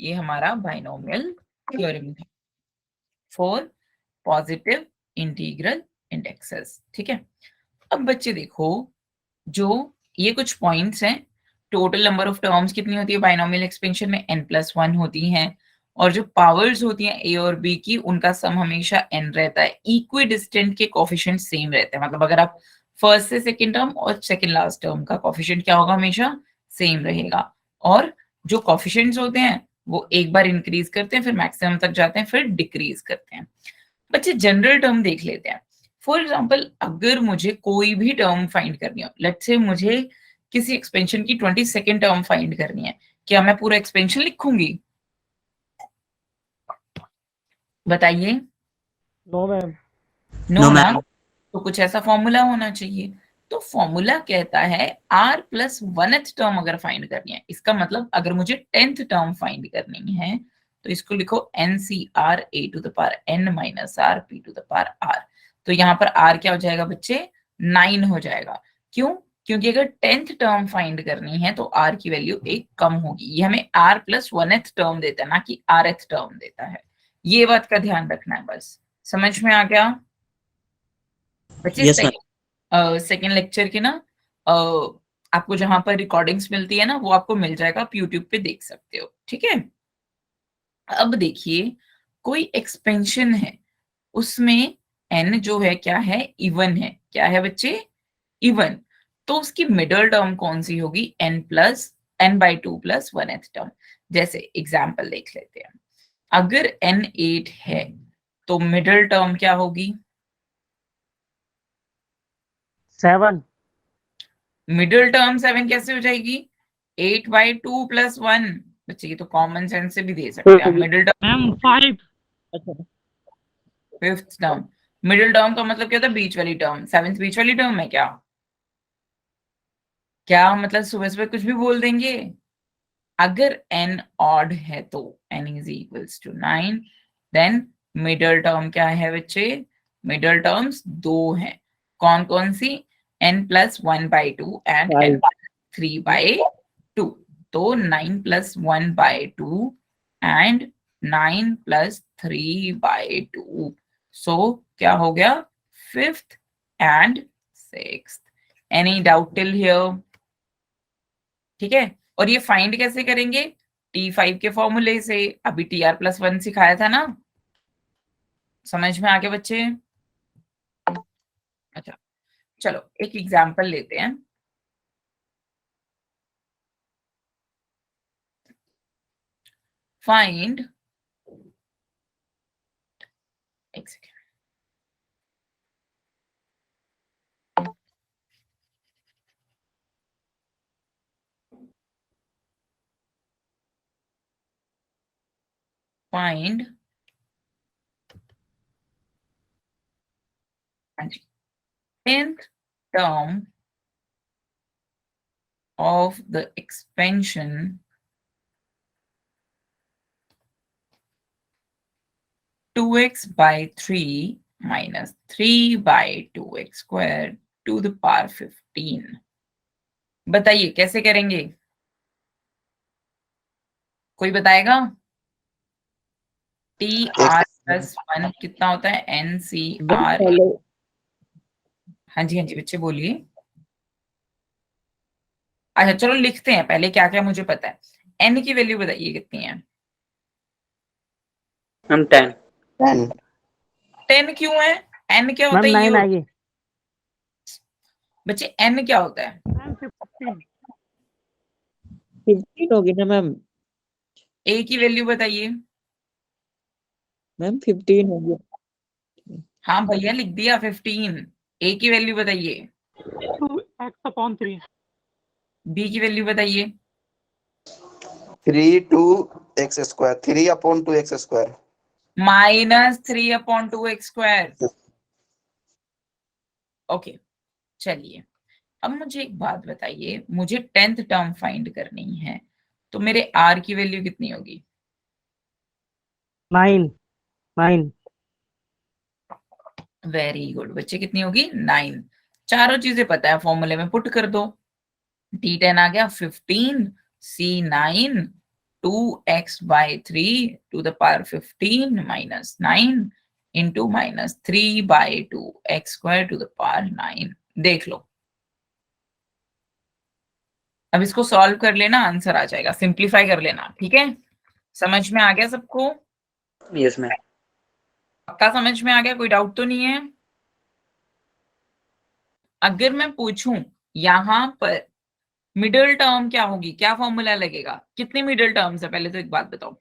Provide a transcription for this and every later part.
ये हमारा binomial theorem है फॉर पॉजिटिव इंटीग्रल इंडेक्सेस। ठीक है, अब बच्चे देखो, जो ये कुछ पॉइंट्स हैं, टोटल नंबर ऑफ टर्म्स कितनी होती है बाइनोमियल एक्सपेंशन में, n+1 होती हैं, और जो पावर्स होती हैं a और b की, उनका सम हमेशा n रहता है। इक्वी डिस्टेंट के कोफिशिएंट सेम रहते हैं, मतलब अगर आप फर्स्ट से सेकंड टर्म और सेकंड लास्ट टर्म का कोफिशिएंट क्या होगा, हमेशा सेम रहेगा। और जो कोफिशिएंट्स होते हैं वो एक बार इंक्रीज करते हैं, फिर मैक्सिमम तक जाते हैं, फिर डिक्रीज करते हैं। बच्चे जनरल टर्म देख लेते हैं। फॉर एग्जाम्पल, अगर मुझे कोई भी टर्म फाइंड करनी हो, लेट्स से मुझे किसी एक्सपेंशन की 22nd टर्म फाइंड करनी है, क्या मैं पूरा एक्सपेंशन लिखूंगी? बताइए। No ma'am. नो ना, तो कुछ ऐसा फॉर्मूला होना चाहिए। तो फॉर्मूला कहता है r+1th टर्म अगर फाइंड करनी है, इसका मतलब अगर मुझे 10th टर्म फाइंड करनी है तो इसको लिखो NCR a⁴n - r p⁴r। तो यहाँ पर r क्या हो जाएगा बच्चे, 9 हो जाएगा। क्यों? क्योंकि अगर 10th टर्म फाइंड करनी है तो r की वैल्यू एक कम होगी। ये हमें r+1th टर्म देता है, ना कि rth टर्म देता है। ये बात का ध्यान रखना है बस। समझ में आ गया बच्चे? सेकेंड लेक्चर के ना आपको जहां पर रिकॉर्डिंग्स मिलती है ना, वो आपको मिल जाएगा, आप यूट्यूब पे देख सकते हो। ठीक है, अब देखिए, कोई एक्सपेंशन है, उसमें n जो है क्या है, इवन है। क्या है बच्चे? इवन। तो उसकी मिडल टर्म कौन सी होगी, n/2 + 1th टर्म। जैसे एग्जाम्पल देख लेते हैं, अगर n 8 है तो मिडल टर्म क्या होगी? 7। मिडिल टर्म 7 कैसे हो जाएगी? 8/2 + 1। बच्चे ये तो कॉमन सेंस से भी दे सकते हैं। Middle term ma'am 5। अच्छा, फिफ्थ टर्म। मिडिल टर्म का मतलब क्या होता है? बीच वाली टर्म। सेवेंथ बीच वाली टर्म है क्या? क्या मतलब सुबह सुबह कुछ भी बोल देंगे? अगर n ऑड है तो n = 9, देन मिडल टर्म क्या है बच्चे? मिडल टर्म्स दो हैं। कौन कौन सी? n+1/2 and 5। n+3/2। तो 9+1/2 एंड 9+3/2। सो क्या हो गया? Fifth and sixth. Any doubt till here? ठीक है, और ये फाइंड कैसे करेंगे? T5 के फॉर्मूले से। अभी TR+1 सिखाया था ना, समझ में आ गया बच्चे? अच्छा, चलो एक एग्जांपल लेते हैं। फाइंड, एक second, find 10th term of the expansion 2x/3 minus 3/2x² to the power 15। बताइए कैसे करेंगे? कोई बताएगा? TR+1 कितना होता है? NCR। हाँ जी, हाँ जी बच्चे बोलिए। अच्छा चलो लिखते हैं पहले, क्या क्या मुझे पता है। n की वैल्यू बताइए कितनी है? हम 10। 10 क्यों है? n क्या होता मैम है? ये 9 आएगी। बच्चे n क्या होता है? मैम 15। 15 होगी ना मैम? a की वैल्यू बताइए। मैम 15 होगी। हाँ भैया लिख दिया 15। a की वैल्यू बताइए। 2x/3। b की वैल्यू बताइए। 3/2x² 3/2x²। -3/2x²। ओके, चलिए अब मुझे एक बात बताइए, मुझे 10th टर्म फाइंड करनी है, तो मेरे r की वैल्यू कितनी होगी? 9। 9। वेरी गुड बच्चे, कितनी होगी? 9। चारों चीजें पता है, फॉर्मूले में पुट कर दो। T10 आ गया 15, C9, 2x/3 to the power 15 minus 9 into minus 3/2 x² to the power 9। देख लो, अब इसको सॉल्व कर लेना, आंसर आ जाएगा। सिंप्लीफाई कर लेना, ठीक है? समझ में आ गया सबको? Yes ma'am. पक्का समझ में आ गया? कोई डाउट तो नहीं है? अगर मैं पूछूं यहां पर मिडिल टर्म क्या होगी, क्या फॉर्मूला लगेगा? कितनी मिडिल टर्म्स है? पहले तो एक बात बताओ,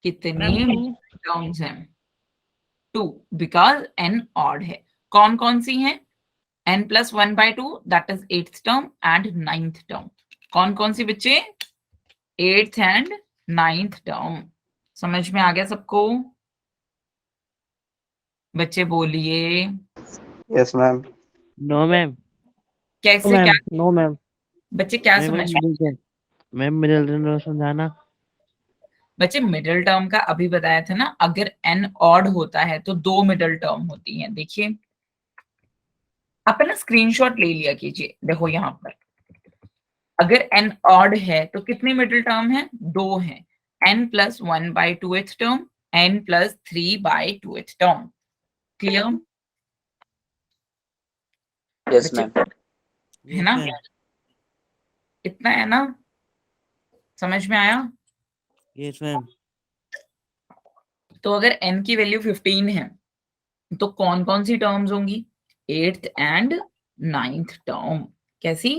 कितनी टर्म्स हैं? 2, बिकॉज n ऑड है। कौन कौन सी हैं? n+1/2 that is 8th term and 9th term. कौन कौन सी बच्चे? 8th and 9th term. समझ में आ गया सबको? बच्चे बोलिए। Yes ma'am. No ma'am. कैसे? क्या नो मैम। बच्चे, क्या समझ में? मैम मिडिल टर्म समझाना। बच्चे मिडिल टर्म का अभी बताया था ना, अगर n ऑड होता है तो 2 मिडिल टर्म होती हैं। देखिए, आप ना स्क्रीनशॉट ले लिया कीजिए। देखो यहाँ पर अगर n ऑड है तो कितनी मिडिल टर्म है? 2 है। n+1/2th term, n+3/2th term. Clear? Yes बच्चे मैम। है ना? इतना है ना? समझ में आया? Yes ma'am. तो अगर n की वैल्यू 15 है तो कौन कौन सी टर्म्स होंगी? 8th and 9th term. कैसी?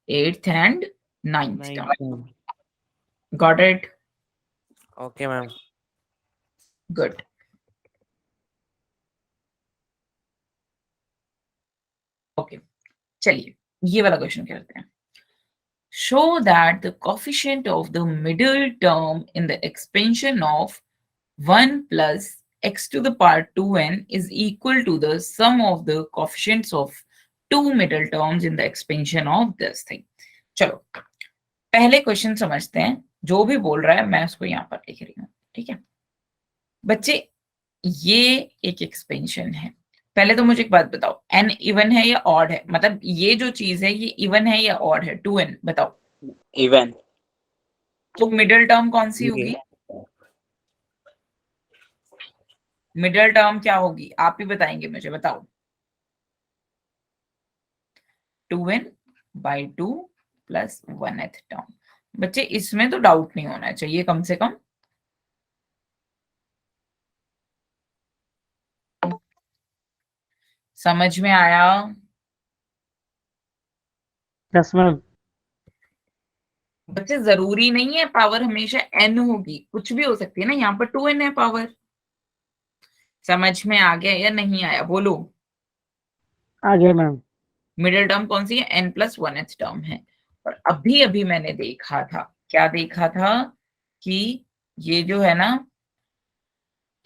8th and 9th term. Got it? Okay ma'am. Good. Okay, चलिए ये वाला क्वेश्चन करते हैं। Show that the coefficient of the middle term in the expansion of 1 plus x to the power 2n is equal to the sum of the coefficients of two middle terms in the expansion of this thing। चलो पहले question समझते हैं। जो भी बोल रहा है मैं उसको यहाँ पर लिख रही हूँ, ठीक है? बच्चे ये एक एक्सपेंशन है। पहले तो मुझे एक बात बताओ, n इवन है या ऑड है? मतलब ये जो चीज है ये इवन है या ऑड है? 2n बताओ। इवन। तो मिडिल टर्म कौन सी होगी? मिडिल टर्म क्या होगी आप ही बताएंगे मुझे, बताओ। 2n/2 plus 1th term. बच्चे इसमें तो डाउट नहीं होना चाहिए कम से कम। समझ में आया? Yes ma'am. बच्चे जरूरी नहीं है पावर हमेशा n होगी, कुछ भी हो सकती है ना। यहाँ पर 2n है पावर। समझ में आ गया या नहीं आया? बोलो। आ गया मैम। मिडिल टर्म कौन सी है? n+1th टर्म है। और अभी अभी मैंने देखा था, क्या देखा था? कि ये जो है ना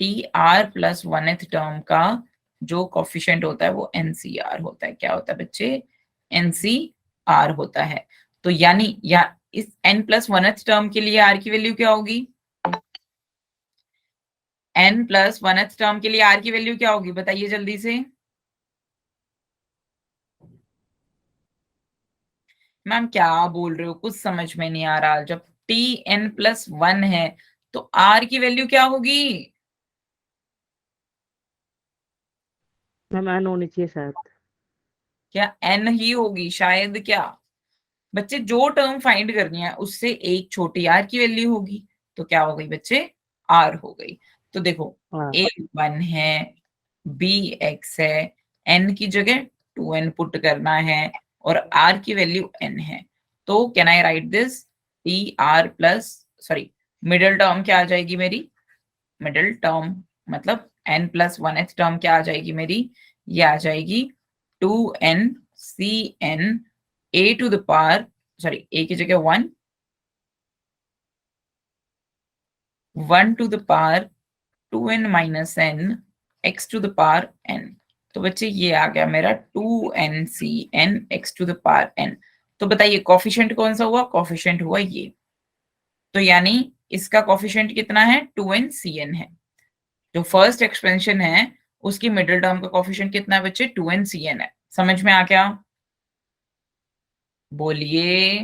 tr+1th टर्म का जो कोफिशिएंट होता है वो NCR होता है। क्या होता है बच्चे? NCR होता है। तो यानी या इस n+1th टर्म के लिए r की वैल्यू क्या होगी? n+1th टर्म के लिए r की वैल्यू क्या होगी? बताइए जल्दी से। मैम क्या बोल रहे हो? कुछ समझ में नहीं आ रहा। जब tn+1 है तो r की वैल्यू क्या होगी? मैम एन होनी चाहिए शायद। क्या n ही होगी शायद? क्या बच्चे, जो टर्म फाइंड करनी है उससे एक छोटी r की वैल्यू होगी। तो क्या हो गई बच्चे? r हो गई। तो देखो हाँ। a 1 है, b x है, n की जगह 2n पुट करना है और r की वैल्यू n है। तो can I right this? tr plus sorry middle term क्या आ जाएगी मेरी? मिडिल टर्म मतलब n+1th टर्म क्या आ जाएगी मेरी? ये आ जाएगी 2n cn a to the power sorry a की जगह 1 टू द पावर 2n माइनस n x to the power n। तो बच्चे ये आ गया मेरा 2n cn x to the power n। तो बताइए कॉफिशिएंट कौन सा हुआ? कॉफिशिएंट हुआ ये। तो यानी इसका कॉफिशिएंट कितना है? 2n cn है। जो फर्स्ट एक्सपेंशन है उसकी मिडिल टर्म का कॉफिशिएंट कितना है बच्चे? 2n cn है। समझ में आ गया? बोलिए।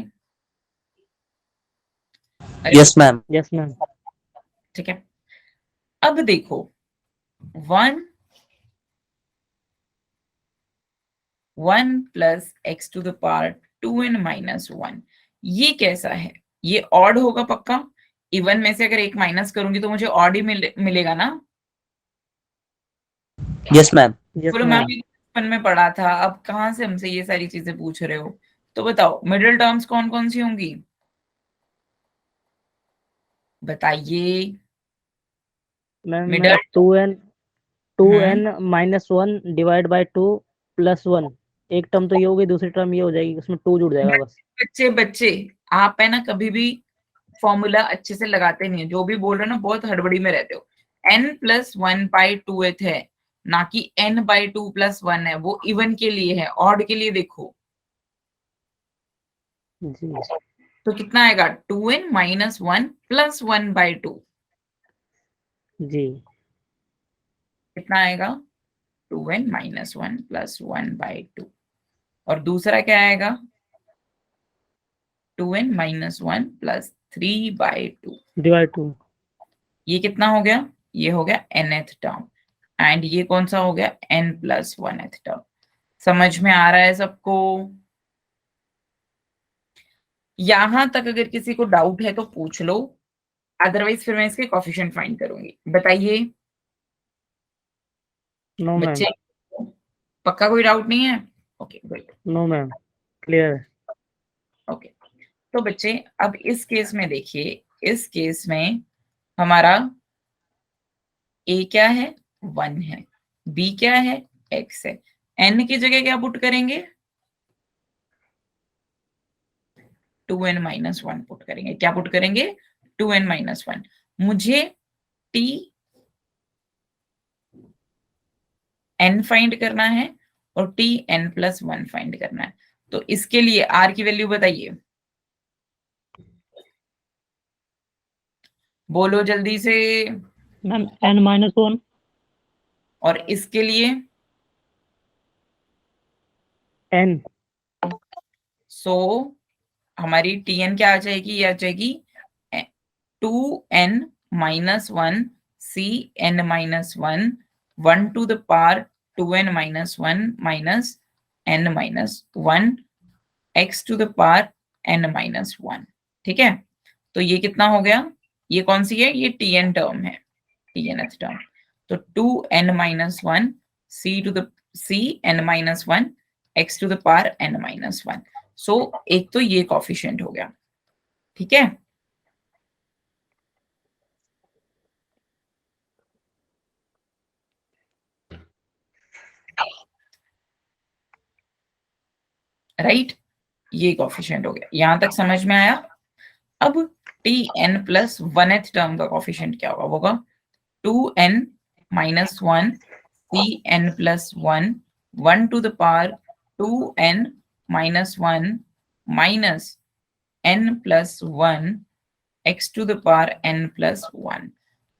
Yes, ma'am. Yes, ma'am. ठीक है, अब देखो 1 plus x to the power 2n minus 1, ये कैसा है? ये ऑड होगा पक्का। इवन में से अगर एक माइनस करूंगी तो मुझे ऑड ही मिलेगा ना। Yes, ma'am. Yes, बोलो मैं ma'am. भी बचपन में पढ़ा था, अब कहाँ से हमसे ये सारी चीजें पूछ रहे हो? तो बताओ मिडिल टर्म्स कौन कौन सी होंगी, बताइए। Ma'am middle 2n minus 1 divide by 2 plus 1, एक टर्म तो ये हो गई, दूसरी टर्म ये हो जाएगी, उसमें 2 जुड़ जाएगा बस। बच्चे बच्चे आप है ना कभी भी फॉर्मूला अच्छे से लगाते नहीं है, जो भी बोल रहे हो ना बहुत हड़बड़ी में रहते हो। n+1/2 है ना कि n/2+1 है, वो इवन के लिए है, ऑड के लिए देखो। जी तो कितना आएगा 2n माइनस 1 प्लस 1/2, जी कितना आएगा 2n माइनस 1 प्लस 1/2, और दूसरा क्या आएगा 2n माइनस 1 प्लस 3/2, डिवाइड 2। ये कितना हो गया, ये हो गया nth टर्म, एंड ये कौन सा हो गया n+1th टर्म। समझ में आ रहा है सबको? यहां तक अगर किसी को डाउट है तो पूछ लो, अदरवाइज फिर मैं इसके कोफिशिएंट फाइंड करूंगी। बताइए नो मैम। बच्चे, पक्का कोई डाउट नहीं है? Okay good. No ma'am, clear है। ओके, तो बच्चे अब इस केस में देखिए, इस केस में हमारा a क्या है 1 है, b क्या है x है, n की जगह क्या पुट करेंगे 2n माइनस 1 पुट करेंगे। क्या पुट करेंगे 2n माइनस 1। मुझे t n फाइंड करना है और t n+1 फाइंड करना है। तो इसके लिए r की वैल्यू बताइए, बोलो जल्दी से। Ma'am n-1। और इसके लिए n। सो हमारी tn क्या आ जाएगी, ये आ जाएगी 2n minus 1 cn minus 1 1 to the power 2n minus 1 minus n minus 1 x to the power n minus 1। ठीक है, तो ये कितना हो गया, ये कौन सी है, ये tn टर्म है, tnth टर्म। तो 2n minus 1 cn minus 1 x to the power n minus 1। So एक तो ये कॉफिशिएंट हो गया। ठीक है, राइट, ये कॉफिशिएंट हो गया। यहां तक समझ में आया? अब tn+1th टर्म का कॉफिशिएंट क्या होगा, वो होगा 2n minus 1 cn+1 1 to the power 2n minus 1 minus n+1 x to the power n+1।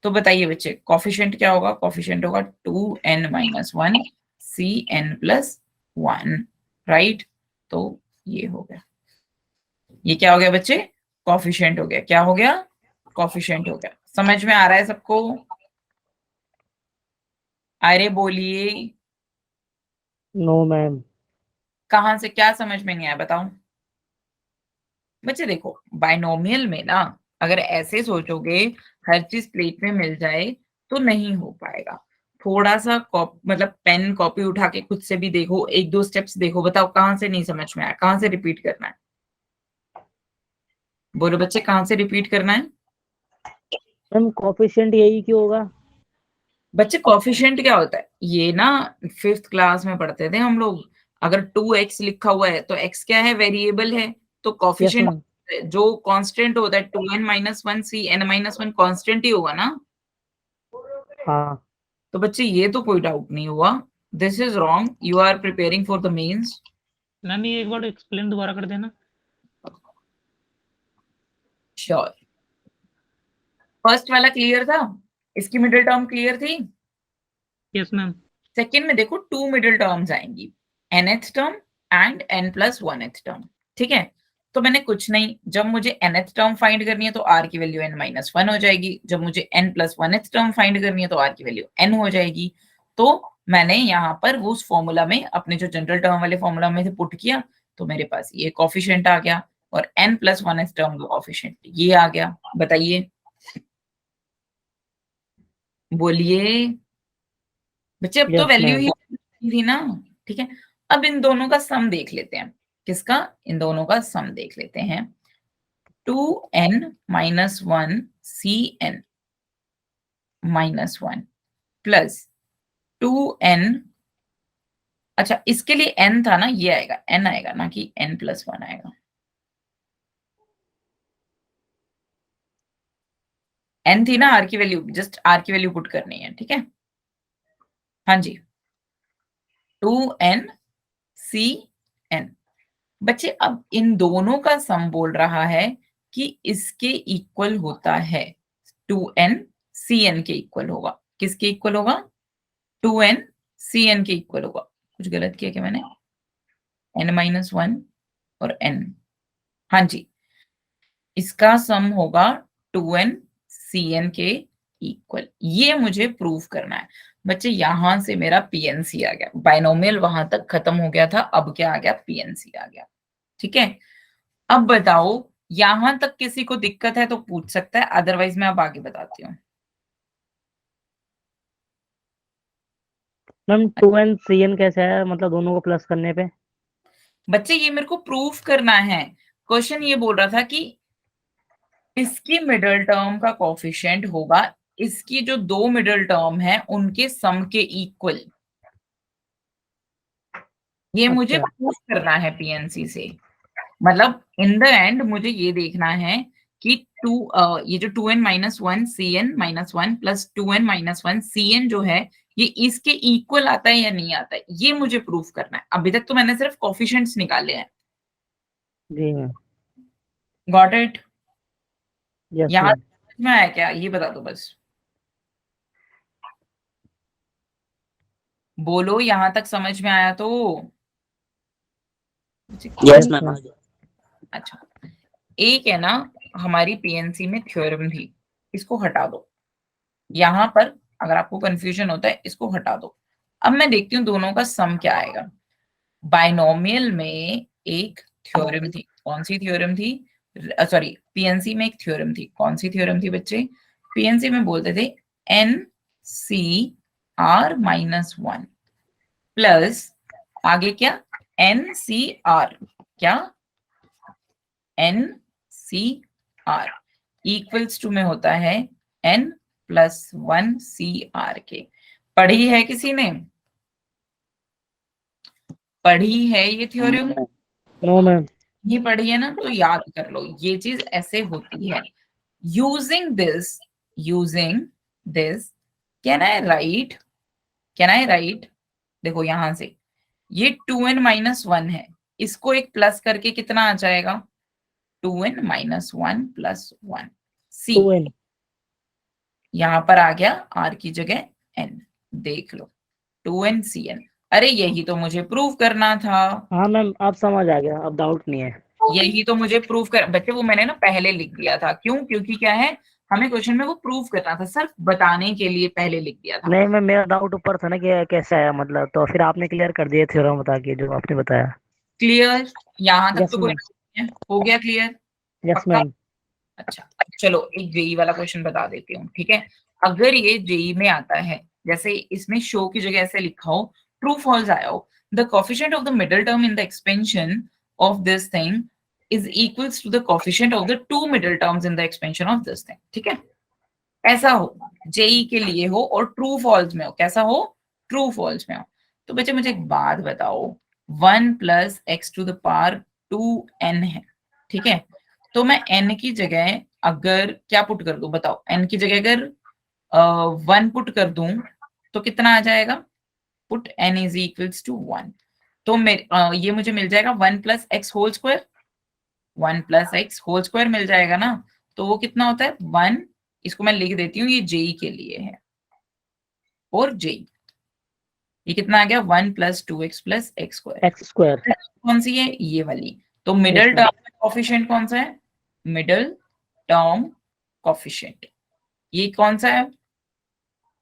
तो बताइए बच्चे कॉफिशिएंट क्या होगा, कॉफिशिएंट होगा 2n माइनस 1 cn+1, राइट। तो ये हो गया, ये क्या हो गया बच्चे, कॉफिशिएंट हो गया। क्या हो गया, कॉफिशिएंट हो गया। समझ में आ रहा है सबको? अरे बोलिए, नो मैम। कहां से क्या समझ में नहीं आया बताओ। बच्चे देखो बाइनोमियल में ना अगर ऐसे सोचोगे हर चीज प्लेट में मिल जाए तो नहीं हो पाएगा। थोड़ा सा मतलब पेन कॉपी उठा के खुद से भी देखो, एक दो स्टेप्स देखो, बताओ कहां से नहीं समझ में आया, कहां से रिपीट करना है, बोलो बच्चे कहां से रिपीट करना है। मैम कोफिशिएंट यही क्यों होगा? बच्चे कॉफिशिएंट क्या होता है, ये ना 5th क्लास में पढ़ते थे हम लोग। अगर 2x लिखा हुआ है तो x क्या है, वेरिएबल है, तो यस कॉफिशिएंट मैम। जो कांस्टेंट होता है 2n minus 1 cn minus 1 constant ही होगा ना। हाँ। तो बच्चे ये तो कोई डाउट नहीं हुआ। This is wrong, you are preparing for the mains. Ma'am ये एक बार एक्सप्लेन दोबारा कर देना। श्योर, फर्स्ट वाला क्लियर था, इसकी मिडिल टर्म क्लियर थी। Yes ma'am. सेकेंड में देखो 2 मिडिल टर्म्स आएंगी, nth term and n+1th term. ठीक है, तो मैंने कुछ नहीं, जब मुझे nth टर्म फाइंड करनी है तो r की वैल्यू n-1 हो जाएगी, जब मुझे n+1th टर्म फाइंड करनी है तो r की वैल्यू n हो जाएगी। तो मैंने यहाँ पर वो उस फॉर्मूला में अपने जो जनरल टर्म वाले फॉर्मूला में से पुट किया, तो मेरे पास ये कोफिशिएंट आ गया और n+1th टर्म का कोफिशिएंट ये आ गया। बताइए, बोलिए बच्चे, अब तो Yes, वैल्यू ma'am. ही थी ना। ठीक है, अब इन दोनों का सम देख लेते हैं। किसका? इन दोनों का सम देख लेते हैं। 2n-1 cn -1 प्लस 2n, अच्छा इसके लिए n था ना, ये आएगा n आएगा ना कि n+1 आएगा। n थी ना r की वैल्यू, जस्ट r की वैल्यू पुट करनी है। ठीक है, हाँ जी, 2n cn। बच्चे अब इन दोनों का सम बोल रहा है कि इसके इक्वल होता है 2n cn के इक्वल होगा। किसके इक्वल होगा? 2n cn के इक्वल होगा। कुछ गलत किया क्या मैंने? n-1 और n, हाँ जी, इसका सम होगा 2n cn के इक्वल। ये मुझे प्रूव करना है। बच्चे यहां से मेरा पीएनसी आ गया, बाइनोमियल वहां तक खत्म हो गया था, अब क्या आ गया? पीएनसी आ गया। ठीक है, अब बताओ यहां तक किसी को दिक्कत है तो पूछ सकता है, अदरवाइज मैं अब आगे बताती हूँ। मैम 2n cn कैसे है, मतलब दोनों को प्लस करने पे? बच्चे ये मेरे को प्रूफ करना है। क्वेश्चन ये बोल रहा था कि इसकी मिडिल टर्म का कोफिशिएंट होगा इसकी जो दो मिडिल टर्म है उनके सम के इक्वल। ये मुझे अच्छा, प्रूफ करना है पीएनसी से। मतलब इन द एंड मुझे ये देखना है कि ये जो 2n-1 cn-1 plus 2n-1 cn जो है ये इसके इक्वल आता है या नहीं आता है, ये मुझे प्रूफ करना है। अभी तक तो मैंने सिर्फ कोफिशिएंट्स निकाले हैं। जी मैम। Got it? यस यहाँ मैम। समझ में आया क्या? ये बता दो बस, बोलो यहाँ तक समझ में आया तो। Yes yes ma'am. मैम। अच्छा, एक है ना हमारी पीएनसी में थ्योरम थी, इसको हटा दो। यहाँ पर अगर आपको कंफ्यूजन होता है इसको हटा दो। अब मैं देखती हूँ दोनों का सम क्या आएगा। बाइनोमियल में एक थ्योरम थी, कौन सी थ्योरम थी? सॉरी, पीएनसी में एक थ्योरम थी, कौन सी थ्योरम थी बच्चे? पीएनसी में बोलते थे NCR-1 प्लस आगे क्या? NCR, क्या? NCR इक्वल्स टू में होता है n+1 CR के। पढ़ी है किसी ने? पढ़ी है ये थ्योरम? No ma'am. ये पढ़ी है ना, तो याद कर लो ये चीज ऐसे होती है। Using this can I right, देखो यहां से ये 2n-1 है, इसको एक प्लस करके कितना आ जाएगा? 2n-1 + 1 c। 2n। यहाँ पर आ गया r की जगह n, देख लो 2n cn। अरे यही तो मुझे प्रूव करना था, हाँ मैम, अब समझ आ गया, अब डाउट नहीं है। यही तो मुझे प्रूव कर बच्चे, वो मैंने ना पहले लिख दिया था। क्यों? क्योंकि क्या है, हमें क्वेश्चन में वो प्रूव करना था, सिर्फ बताने के लिए पहले लिख दिया था। नहीं मैम, मेरा डाउट ऊपर था ना कि कैसे आया, मतलब तो फिर आपने क्लियर कर दिया थ्योरम बता के जो आपने बताया। क्लियर? यहाँ तक यस तो कोई मैम। नहीं है? हो गया क्लियर? यस पक्का? मैम। अच्छा, चलो एक जेई वाला क्वेश्चन बता देती हूँ। ठीक है, अगर ये जेई में आता है, जैसे इसमें शो की जगह ऐसे लिखा हो, ट्रू फॉल्स आया हो, the coefficient of the middle term in the expansion of this thing is equals to the coefficient of the two middle terms in the expansion of this thing. ठीक है, ऐसा हो, जेई के लिए हो और ट्रू फॉल्स में हो। कैसा हो? ट्रू फॉल्स में हो। तो बच्चे मुझे एक बात बताओ, 1 + x⁴ 2n है। ठीक है, तो मैं n की जगह अगर क्या पुट कर दूं, बताओ? n की जगह अगर 1 पुट कर दूं तो कितना आ जाएगा? Put n is equals to 1। तो ये मुझे मिल जाएगा 1 + x², 1 + x² मिल जाएगा ना। तो वो कितना होता है? 1, इसको मैं लिख देती हूँ, ये जेई के लिए है, और जेई ये कितना आ गया? 1 + 2x + x²। x² कौन सी है? ये वाली। तो यस मिडिल मैम। टर्म में कोफिशिएंट कौन सा है? Middle term coefficient. ये कौन सा है?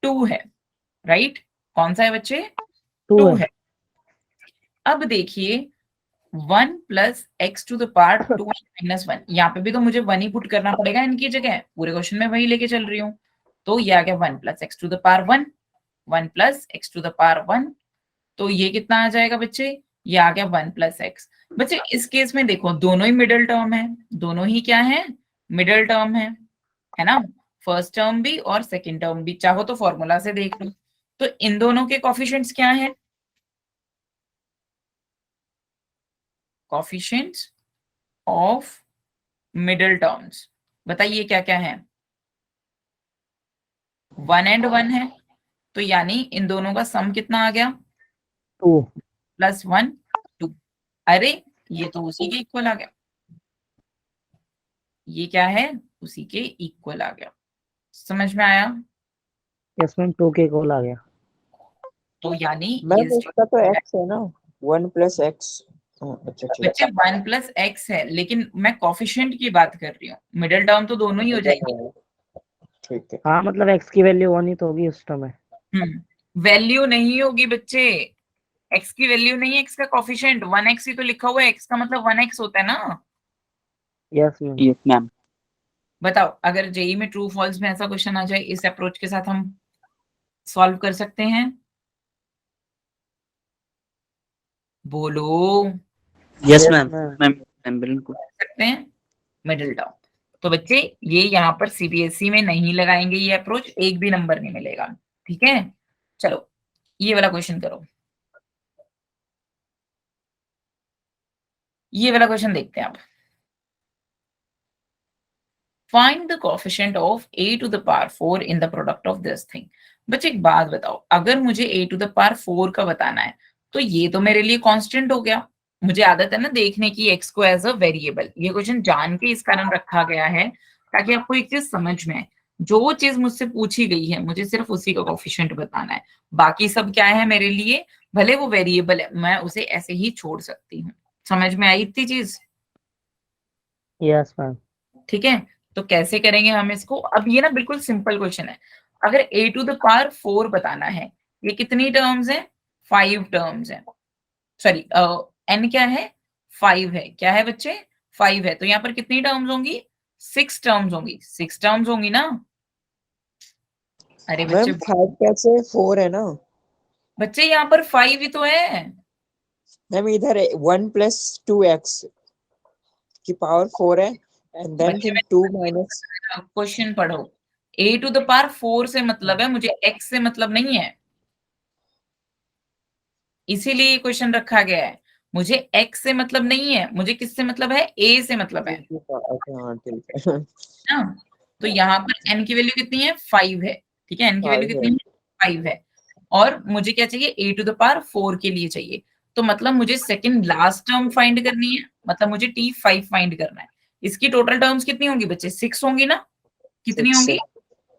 2 है, राइट? कौन सा है बच्चे? 2 है। अब देखिए 1 plus x to the power 2 minus 1, यहाँ पे भी तो मुझे 1 ही पुट करना पड़ेगा इनकी जगह, पूरे क्वेश्चन में वही लेके चल रही हूँ। तो ये आ गया 1 plus x to the power 1, 1 plus x to the power 1, तो ये कितना आ जाएगा बच्चे? ये आ गया 1 प्लस एक्स। बच्चे इस केस में देखो दोनों ही मिडिल टर्म है, दोनों ही क्या है? मिडिल टर्म है ना? फर्स्ट टर्म भी और सेकेंड टर्म भी, चाहो तो फॉर्मूला से देख लो। तो इन दोनों के कोफिशिएंट्स क्या है? कोफिशिएंट्स ऑफ मिडिल टर्म्स, बताइए क्या क्या है? 1 एंड 1 है, तो यानी इन दोनों का सम कितना आ गया? 2 प्लस 1 2। अरे ये तो उसी के इक्वल आ गया, ये क्या है? उसी के इक्वल आ गया। समझ में आया? यस मैम, 2 के इक्वल आ गया। तो यानी मैम इसका तो x है ना, 1 प्लस एक्स। अच्छा ठीक बच्चे 1 प्लस एक्स है, लेकिन मैं कोफिशिएंट की बात कर रही हूँ, मिडिल टर्म तो दोनों ही हो जाएगी। ठीक है। हाँ मतलब x की वैल्यू 1 ही तो होगी उस टर्म में। वैल्यू नहीं होगी बच्चे, x की वैल्यू नहीं है, x का कोफिशिएंट 1x ही तो लिखा हुआ है, x का मतलब 1x होता है ना। Yes ma'am. Yes, ma'am. बताओ अगर जेई में ट्रू फॉल्स में ऐसा क्वेश्चन आ जाए, इस अप्रोच के साथ हम सॉल्व कर सकते हैं? बोलो। Yes, Yes, ma'am. ma'am. Ma'am, बिल्कुल। सकते हैं मिडिल टर्म। तो बच्चे ये यहाँ पर सीबीएसई में नहीं लगाएंगे ये अप्रोच, एक भी नंबर नहीं मिलेगा, ठीक है? चलो ये वाला क्वेश्चन करो, ये वाला क्वेश्चन देखते हैं आप। Find the coefficient of a to the power 4 in the product of this thing। बच्चे एक बात बताओ, अगर मुझे a to the power 4 का बताना है तो ये तो मेरे लिए कांस्टेंट हो गया। मुझे आदत है ना देखने की x को एज अ वेरिएबल, ये क्वेश्चन जान के इस कारण रखा गया है ताकि आपको एक चीज समझ में आए, जो चीज मुझसे पूछी गई है मुझे सिर्फ उसी का कोएफिशिएंट बताना है, बाकी सब क्या है मेरे लिए, भले वो वेरिएबल है मैं उसे ऐसे ही छोड़ सकती हूँ। समझ में आई इतनी चीज? Yes ma'am. ठीक है, तो कैसे करेंगे हम इसको? अब ये ना बिल्कुल सिंपल क्वेश्चन है। अगर a to the power 4 बताना है, ये कितनी टर्म्स है? 5 टर्म्स है। सॉरी n क्या है? 5 है। क्या है बच्चे? 5 है। तो यहाँ पर कितनी टर्म्स होंगी? 6 टर्म्स होंगी। 6 टर्म्स होंगी ना? अरे बच्चे, मैम 5 कैसे 4 है ना? बच्चे यहाँ पर 5 ही तो है। मैम इधर 1 प्लस 2x की पावर 4 है, एंड देन फिर 2 माइनस। क्वेश्चन पढ़ो, a to the power 4 से मतलब है, मुझे x से मतलब नहीं है, इसीलिए ये क्वेश्चन रखा गया है। मुझे x से मतलब नहीं है, मुझे किससे मतलब है? a से मतलब है अच्छा हाँ ठीक है। ना? तो यहाँ पर n की वैल्यू कितनी है? 5 है। ठीक है, n की वैल्यू 5 कितनी है? 5 है। और मुझे क्या चाहिए? a to the power 4 के लिए चाहिए, तो मतलब मुझे सेकंड लास्ट टर्म फाइंड करनी है, मतलब मुझे t5 फाइंड करना है। इसकी टोटल टर्म्स कितनी होंगी बच्चे? 6 होंगी ना? कितनी होंगी?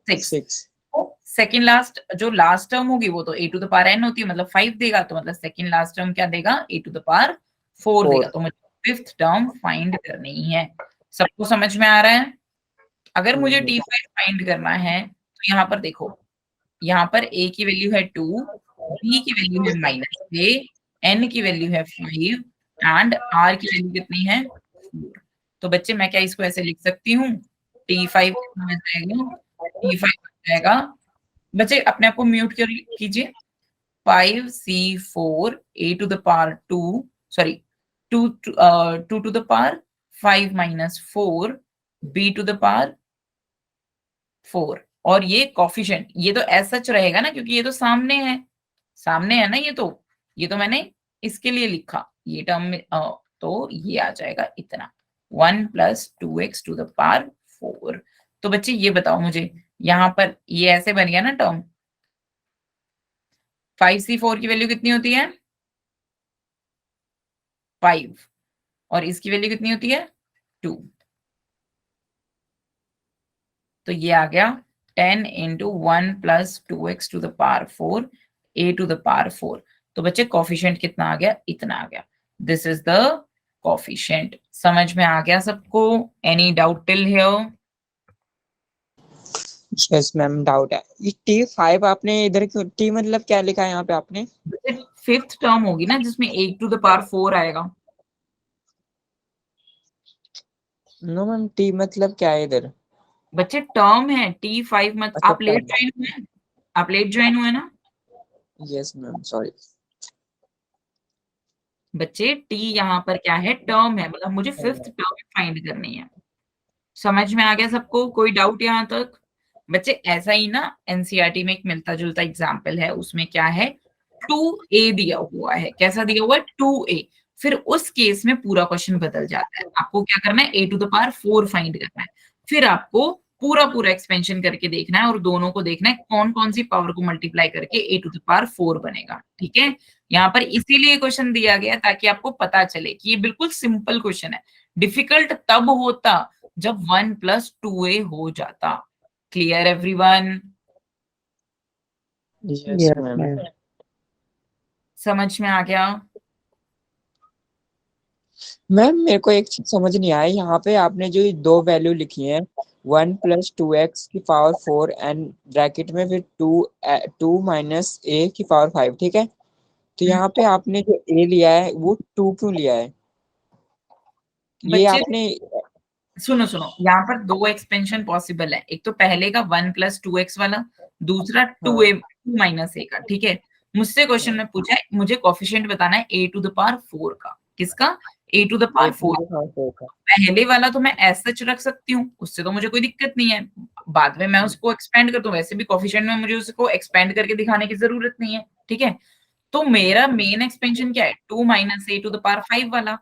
6। 6। तो सेकंड लास्ट जो लास्ट टर्म होगी वो तो a to the power n होती है, मतलब 5 देगा, तो मतलब सेकंड लास्ट टर्म क्या देगा? a to the power 4 देगा। तो मुझे फिफ्थ टर्म फाइंड करनी है। सबको समझ में आ रहा है? अगर मुझे t5 फाइंड करना है तो यहाँ पर देखो, यहाँ पर a की वैल्यू है 2, b की वैल्यू है -a, n की वैल्यू है 5 एंड r की वैल्यू कितनी है? 4। तो बच्चे मैं क्या इसको ऐसे लिख सकती हूँ? t5 कितना आ जाएगा? t5 आ जाएगा, बच्चे अपने आप को म्यूट कीजिए, 5c4 a to the power 2, sorry 2 to the power 5 minus 4 b to the power 4। और ये कोफिशिएंट ये तो एज सच रहेगा ना, क्योंकि ये तो सामने है, सामने है ना, ये तो मैंने इसके लिए लिखा ये टर्म में, तो ये आ जाएगा इतना 1 plus 2x to the power 4। तो बच्चे ये बताओ मुझे, यहाँ पर ये ऐसे बन गया ना टर्म, 5c4 की वैल्यू कितनी होती है? 5, और इसकी वैल्यू कितनी होती है? 2। तो ये आ गया 10 into 1 plus 2x to the power 4 a to the power 4। तो बच्चे कोफिशिएंट कितना आ गया? इतना आ गया। This is the coefficient. समझ में आ गया सबको? Any doubt till here? Yes ma'am, doubt है। ये T5 आपने इधर क्यों, T मतलब क्या लिखा है यहाँ पे आपने? फिफ्थ टर्म होगी ना जिसमें 8 टू द पावर 4 आएगा। नो मैम, T मतलब क्या है इधर? बच्चे टर्म है T5 मत। अच्छा, आप लेट ज्वाइन हुए हैं? आप लेट ज्वाइन हुए ना यस मैम, सॉरी। बच्चे? T यहाँ पर क्या है? टर्म है, मतलब मुझे फिफ्थ टर्म फाइंड करनी है। समझ में आ गया सबको? कोई डाउट यहाँ तक? बच्चे ऐसा ही ना एनसीईआरटी में एक मिलता जुलता एग्जाम्पल है, उसमें क्या है 2a दिया हुआ है। कैसा दिया हुआ है? 2a। फिर उस केस में पूरा क्वेश्चन बदल जाता है। आपको क्या करना है? a to the power 4 find करना है। फिर आपको पूरा पूरा एक्सपेंशन करके देखना है और दोनों को देखना है कौन कौन सी पावर को मल्टीप्लाई करके a टू द पावर 4 बनेगा। ठीक है, यहाँ पर इसीलिए क्वेश्चन दिया गया ताकि आपको पता चले कि ये बिल्कुल सिंपल क्वेश्चन है। डिफिकल्ट तब होता जब 1 + 2a हो जाता। Clear everyone? Yes yes ma'am. Ma'am. समझ में आ गया? मैम मेरे को एक चीज समझ नहीं आया, यहाँ पे आपने जो ये दो वैल्यू लिखी है 1 + 2x की पावर 4 एंड ब्रैकेट में फिर 2 माइनस a की पावर 5, ठीक है? तो यहाँ पे आपने जो a लिया है वो 2 क्यों लिया है? ये बच्चे आपने सुनो सुनो, यहाँ पर दो एक्सपेंशन पॉसिबल है। एक तो पहले का 1 + 2x वाला, दूसरा 2a 2 - a का। ठीक है, मुझसे क्वेश्चन में पूछा है मुझे कोफिशिएंट बताना है a टू द पावर 4 का। किसका? a to the power 4। पहले वाला तो मैं एज सच रख सकती हूँ, उससे तो मुझे कोई दिक्कत नहीं है। बाद में मैं उसको एक्सपेंड कर दूं, वैसे भी कोफिशिएंट में मुझे उसको एक्सपेंड करके दिखाने की जरूरत नहीं है। ठीक है, तो मेरा मेन एक्सपेंशन क्या है? 2 - a टू द पावर 5 वाला।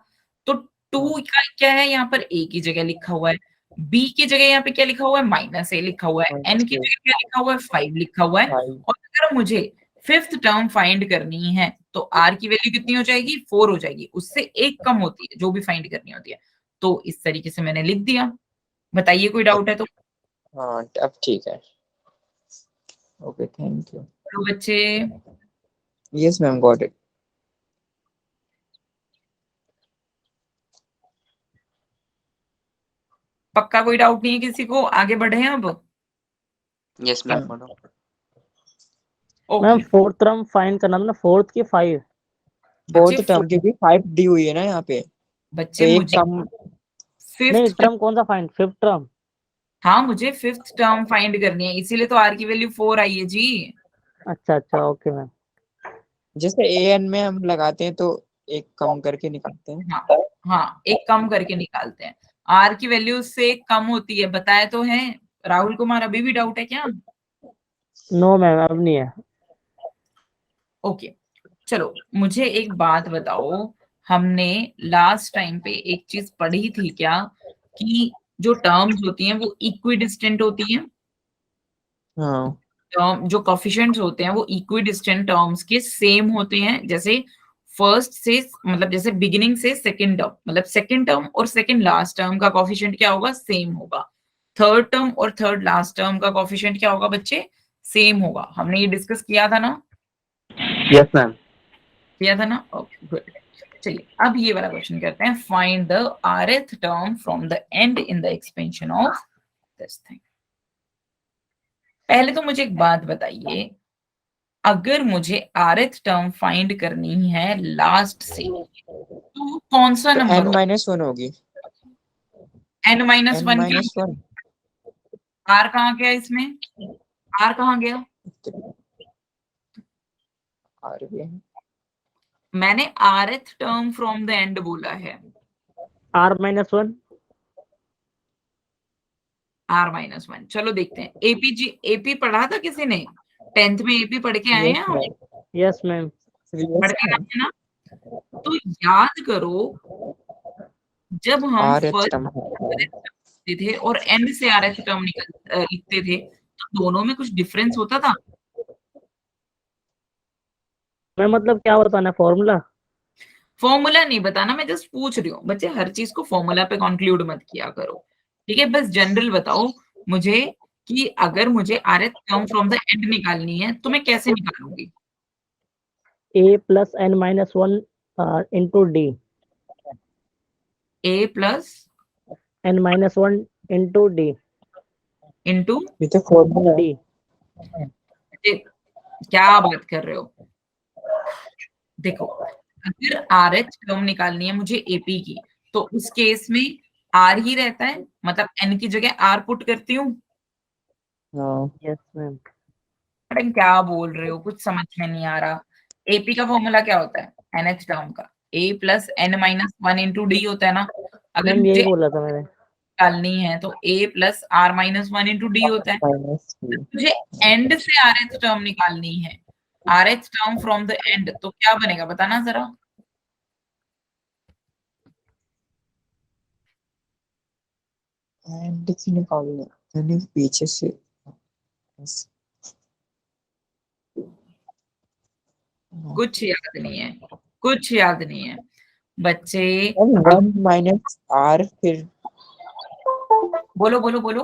तो 2 का क्या है यहाँ पर? a की जगह लिखा हुआ है, b की जगह यहाँ पे क्या लिखा हुआ है? -a लिखा हुआ है, n की जगह क्या लिखा हुआ है? 5 लिखा हुआ है। और अगर मुझे फिफ्थ टर्म फाइंड करनी है तो r की वैल्यू कितनी हो जाएगी? 4 हो जाएगी, उससे एक कम होती है जो भी फाइंड करनी होती है। तो इस तरीके से मैंने लिख दिया। बताइए कोई डाउट है तो? हाँ, अब ठीक है। Okay, thank you. तो बच्चे यस मैम, गॉट इट। पक्का कोई डाउट नहीं है किसी को? आगे बढ़े अब? Yes ma'am. Ma'am okay fourth term find करना था ना, फोर्थ की 5। फोर्थ बच्चे, टर्म की भी 5 दी हुई है ना यहाँ पे, तो बच्चे एक मुझे कम। नहीं, फिफ्थ, टर्म कौन सा फाइंड? Fifth term. हाँ मुझे फिफ्थ टर्म फाइंड करनी है, इसीलिए तो आर की वैल्यू 4 आई है जी। अच्छा अच्छा, ओके मैम। जैसे an में हम लगाते हैं तो एक कम करके निकालते हैं। हाँ हाँ, एक कम करके निकालते हैं। आर की वैल्यू उससे एक कम होती है, बताया तो है। राहुल कुमार, अभी भी डाउट है क्या? नो मैम, अब नहीं है। ओके, चलो मुझे एक बात बताओ, हमने लास्ट टाइम पे एक चीज पढ़ी थी क्या कि जो टर्म्स होती हैं वो इक्विडिस्टेंट होती हैं? हाँ टर्म जो कोफिशिएंट्स होते हैं वो इक्विडिस्टेंट टर्म्स के सेम होते हैं। जैसे फर्स्ट से, मतलब जैसे बिगिनिंग से सेकंड टर्म, मतलब सेकंड टर्म और सेकंड लास्ट टर्म का कोफिशिएंट क्या होगा? सेम होगा। थर्ड टर्म और थर्ड लास्ट टर्म का कोफिशिएंट क्या होगा बच्चे? सेम होगा। हमने ये डिस्कस किया था ना? Yes ma'am. किया था ना? Okay good. चलिए अब ये वाला क्वेश्चन करते हैं, find the rth term from the and in the expansion of this thing. पहले तो मुझे एक बात बताइए, अगर मुझे rth टर्म फाइंड करनी है लास्ट से, तो कौन सा तो नंबर n होगा? - 1 होगी। n - 1 n क्या? - 1 r कहाँ गया इसमें? r कहाँ गया? और भी है। मैंने rth term from the end बोला है। R-1। r-1, चलो देखते हैं। एपी पढ़ा था किसी ने? 10th में एपी पढ़ के आए यस हैं आप? मैम। Yes ma'am. पढ़ के आए हैं ना? तो याद करो, जब हम rth फर्स्ट टर्म लिखते थे और एंड से rth टर्म लिखते थे, तो दोनों में कुछ डिफरेंस होता था? मैं मतलब क्या बताना, फॉर्मूला? फॉर्मूला नहीं बताना, मैं जस्ट पूछ रही हूँ। बच्चे हर चीज को फॉर्मूला पे कंक्लूड मत किया करो। ठीक है, बस जनरल बताओ मुझे कि अगर मुझे rth term from the end निकालनी है तो मैं कैसे निकालूंगी? A + n - 1 into D। A plus n-1 into d into ये तो फॉर्मूला d। क्या बात कर रहे हो? देखो, अगर आर एच टर्म निकालनी है मुझे एपी की, तो उस केस में आर ही रहता है, मतलब एन की जगह आर पुट करती हूँ। हाँ यस मैम। मैडम क्या बोल रहे हो, कुछ समझ में नहीं आ रहा। एपी का फॉर्मूला क्या होता है एनएच टर्म का? A plus N minus one into D होता है ना। अगर मैम यही मुझे बोला था मैंने। निकालनी है तो A plus R minus one into D होता है। माइनस मुझे एंड से आर एच टर्म निकालनी है, R H term from the end, तो क्या बनेगा बताना जरा। एंड की निकालना यानी पीछे से कुछ याद नहीं है, कुछ याद नहीं है बच्चे। 1 माइनस आर, फिर बोलो बोलो बोलो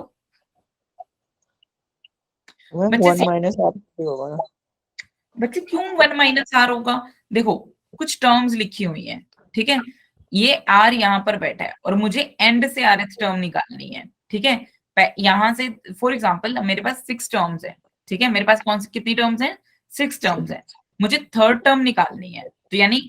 मैम बच्चे। 1 माइनस आर होगा ना। बच्चे क्यों 1 माइनस आर होगा? देखो, कुछ टर्म्स लिखी हुई हैं, ठीक है। ये आर यहाँ पर बैठा है और मुझे एंड से आर एच टर्म निकालनी है, ठीक है। यहाँ से फॉर एग्जांपल मेरे पास 6 टर्म्स है, ठीक है। मेरे पास कौन सी कितनी टर्म्स हैं? 6 टर्म्स है। मुझे थर्ड टर्म निकालनी है, तो यानी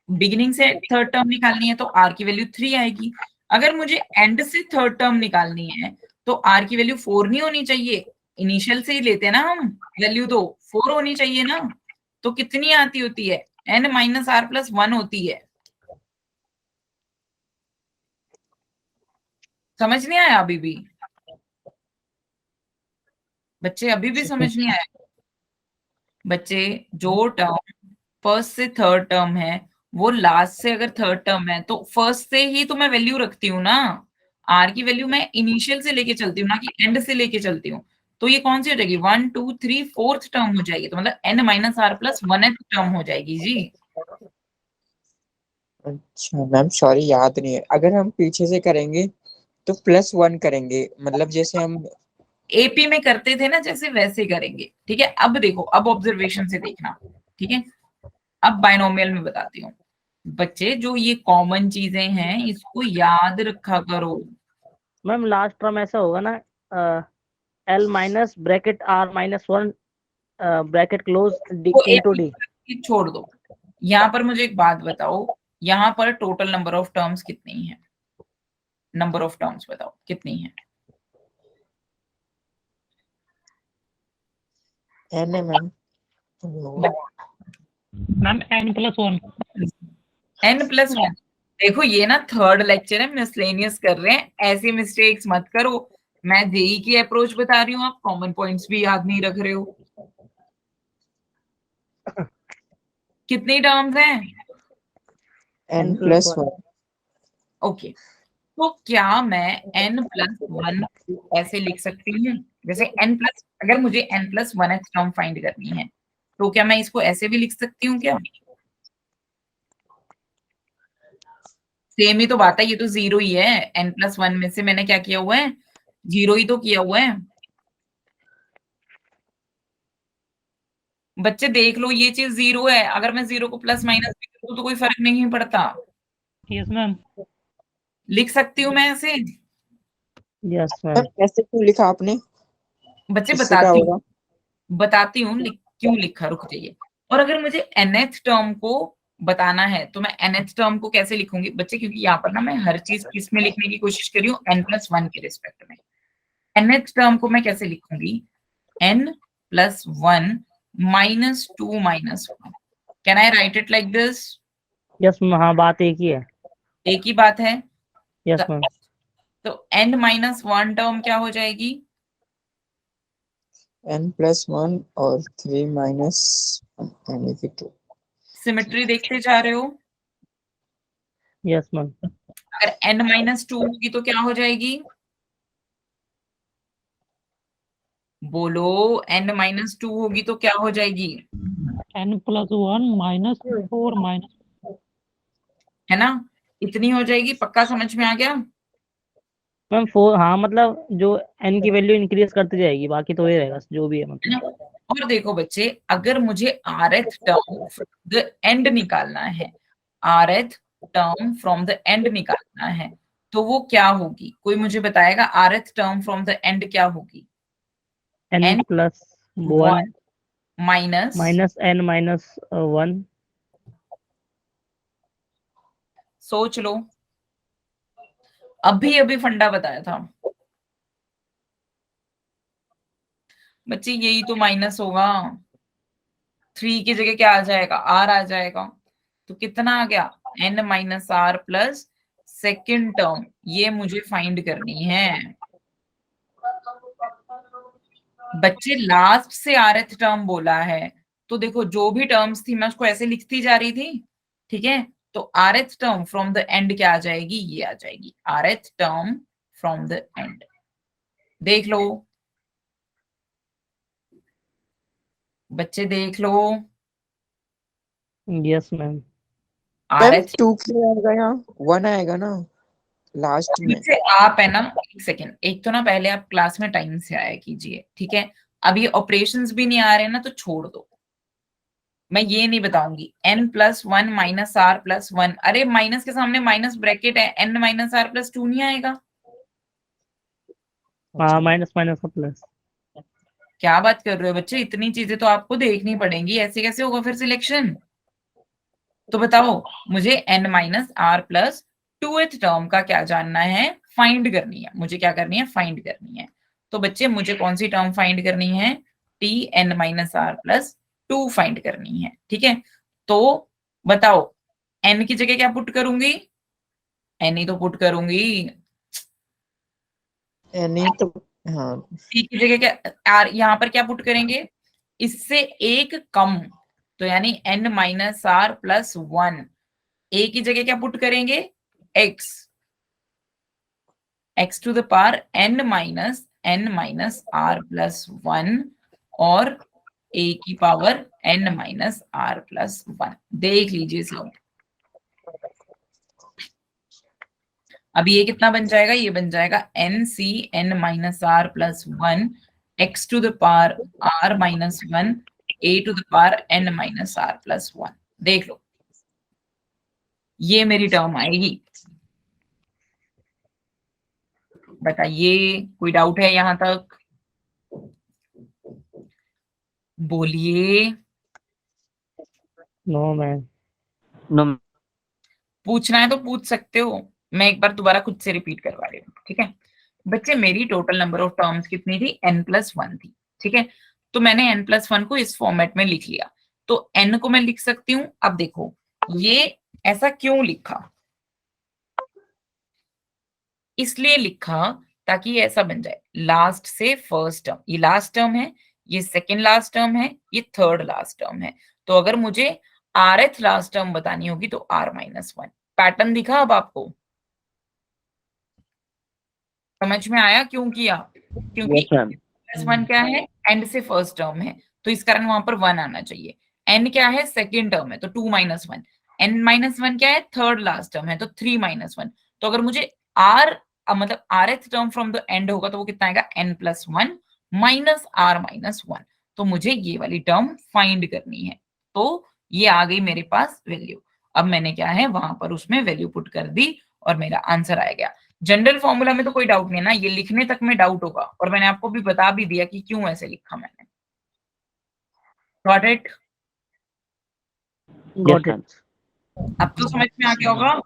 बिगिनिंग से थर्ड टर्म निकालनी है तो आर की वैल्यू 3 आएगी। अगर मुझे एंड से थर्ड टर्म निकालनी है तो आर की वैल्यू 4 नहीं होनी चाहिए? इनिशियल से ही लेते हैं ना हम वैल्यू, तो 4 होनी चाहिए ना। तो कितनी आती होती है? एन माइनस आर प्लस 1 होती है। समझ नहीं आया अभी भी? बच्चे अभी भी समझ नहीं आया? बच्चे, जो टर्म फर्स्ट से थर्ड टर्म है वो लास्ट से अगर थर्ड टर्म है तो फर्स्ट से ही तो मैं वैल्यू रखती हूँ ना। आर की वैल्यू मैं इनिशियल से लेके चलती हूँ ना कि एंड से लेके चलती हूँ। तो ये कौन सी हो जाएगी? 1 2 3 फोर्थ टर्म हो जाएगी, तो मतलब n minus r plus 1th term हो जाएगी जी। अच्छा मैम सॉरी याद नहीं है। अगर हम पीछे से करेंगे तो +1 करेंगे, मतलब जैसे हम एपी में करते थे ना जैसे वैसे करेंगे, ठीक है। अब देखो, अब ऑब्जर्वेशन से देखना, ठीक है। अब बाइनोमियल में बताती हूँ बच्चे, जो ये कॉमन चीजें हैं इसको याद रखा करो। मैम लास्ट टर्म ऐसा होगा ना, L minus bracket r minus 1 bracket close D तो इंटू डी। एपी छोड़ दो। यहाँ पर मुझे एक बात बताओ, यहाँ पर टोटल नंबर ऑफ टर्म्स कितनी है? नंबर ऑफ टर्म्स बताओ कितनी है? एन है मैम। Ma'am n+1। n+1। देखो ये ना थर्ड लेक्चर है, मिसलेनियस कर रहे हैं, ऐसी मिस्टेक्स मत करो। मैं जेई की अप्रोच बता रही हूँ, आप कॉमन पॉइंट्स भी याद नहीं रख रहे हो। कितनी टर्म्स हैं? n+1। ओके, तो क्या मैं n+1 ऐसे लिख सकती हूँ? जैसे अगर मुझे n+1th टर्म फाइंड करनी है तो क्या मैं इसको ऐसे भी लिख सकती हूँ क्या? सेम ही तो बात है, ये तो 0 ही है। n+1 में से मैंने क्या किया हुआ है? 0 ही तो किया हुआ है। बच्चे देख लो, ये चीज 0 है, अगर मैं 0 को प्लस माइनस भी करूँ तो कोई फर्क नहीं पड़ता। Yes ma'am. लिख सकती हूँ मैं ऐसे। Yes ma'am ma'am. ऐसे क्यों लिखा आपने? बच्चे इससे क्या होगा? बताती हूँ क्यों लिखा, रुक जाइए। और अगर मुझे nth टर्म को बताना है तो मैं nth टर्म को कैसे लिखूंगी बच्चे? क्योंकि यहाँ पर ना मैं हर चीज किस में लिखने की कोशिश कर रही हूँ, n+1 के रिस्पेक्ट में। nth टर्म को मैं कैसे लिखूंगी? n+1 -2 -1। Can I right it like this? Yes ma'am, हाँ बात एक ही है। एक ही बात है। Yes ma'am. तो n-1 टर्म क्या हो जाएगी? n+1 और 3 माइनस यानी कि 2। सिमेट्री देखते जा रहे हो? Yes ma'am. अगर n-2 होगी तो क्या हो जाएगी? बोलो, n-2 होगी तो क्या हो जाएगी? n+1 -4 है ना? इतनी हो जाएगी, पक्का समझ में आ गया? मैम 4, हाँ मतलब जो n की वैल्यू इंक्रीज करती जाएगी, बाकी तो ये रहेगा जो भी है है मतलब। ना? और देखो बच्चे, अगर मुझे rth टर्म द एंड निकालना है, rth term from the end निकालना है, तो वो क्या होगी? कोई मुझे बताएगा rth term from the end क्या होगी? n n plus 1 1 minus minus n minus 1। सोच लो, अभी अभी फंडा बताया था बच्चे, यही तो माइनस होगा। 3 की जगह क्या आ जाएगा? r आ जाएगा, तो कितना आ गया? n minus r plus second term, ये मुझे फाइंड करनी है बच्चे। लास्ट से rth टर्म बोला है, तो देखो जो भी टर्म्स थी मैं उसको ऐसे लिखती जा रही थी, ठीक है? तो rth term from the end क्या आ जाएगी? ये आ जाएगी rth term from the end. देख लो बच्चे, देख लो, यस मैम। मैम rth 2 क्यों आएगा यहाँ, 1 आएगा ना लास्ट में। से आप है ना, एक सेकेंड, एक तो ना पहले आप क्लास में टाइम से आया कीजिए, ठीक है? अब ये ऑपरेशंस भी नहीं आ रहे ना, तो छोड़ दो, मैं ये नहीं बताऊंगी। n plus 1 minus r plus 1, अरे माइनस के सामने माइनस ब्रैकेट है, n माइनस आर प्लस 2 नहीं आएगा? हाँ, माइनस माइनस का प्लस। क्या बात कर रहे हो बच्चे, इतनी चीजें तो आपको देखनी पड़ेंगी, ऐसे कैसे होगा फिर सिलेक्शन? तो बताओ मुझे n minus r plus 2th term का क्या जानना है? फाइंड करनी है मुझे, क्या करनी है? फाइंड करनी है। तो बच्चे मुझे कौन सी टर्म फाइंड करनी है? T n minus r plus 2 find करनी है, ठीक है? तो बताओ n की जगह क्या पुट करूंगी? n ही तो पुट करूंगी। नहीं तो हाँ, t की जगह क्या, r यहाँ पर क्या पुट करेंगे? इससे एक कम, तो यानी n minus r plus 1। a की जगह क्या पुट करेंगे? x, x to the power n minus r plus 1 और a की पावर n माइनस आर प्लस 1। देख लीजिए सब, अब ये कितना बन जाएगा? ये बन जाएगा n C n minus r plus 1 x to the power r minus 1 a to the power n minus r plus 1। देख लो, ये मेरी टर्म आएगी। बताइए कोई डाउट है यहां तक? बोलिए। No ma'am. नो। पूछना है तो पूछ सकते हो, मैं एक बार दोबारा खुद से रिपीट करवा रही हूँ, ठीक है? बच्चे मेरी टोटल नंबर ऑफ टर्म्स कितनी थी? n+1 थी, ठीक है? तो मैंने n+1 को इस फॉर्मेट में लिख लिया, तो n को मैं लिख सकती हूँ। अब देखो ये ऐसा क्यों लिखा? इसलिए लिखा ताकि ये ऐसा बन जाए, लास्ट से फर्स्ट टर्म, ये लास्ट टर्म है, ये सेकेंड लास्ट टर्म है, ये थर्ड लास्ट टर्म है। तो अगर मुझे rth लास्ट टर्म बतानी होगी तो r-1। पैटर्न दिखा अब आपको? समझ में आया क्यों किया? क्योंकि यस मैम। +1 क्या है? एंड से फर्स्ट टर्म है, तो इस कारण वहां पर 1 आना चाहिए। n क्या है? सेकेंड टर्म है, तो 2 - 1। n-1 क्या है? थर्ड लास्ट टर्म है, तो 3 - 1। तो अगर मुझे r मतलब rth term from the end होगा तो वो कितना आएगा? n+1 minus r-1। तो मुझे ये वाली टर्म फाइंड करनी है, तो ये आ गई मेरे पास वैल्यू। अब मैंने क्या है वहां पर उसमें वैल्यू पुट कर दी और मेरा आंसर आ गया। जनरल फॉर्मूला में तो कोई डाउट नहीं है ना, ये लिखने तक में डाउट होगा, और मैंने आपको भी बता भी दिया कि क्यों ऐसे लिखा मैंने। Got it? Got ma'am. It. अब तो समझ में आ गया होगा।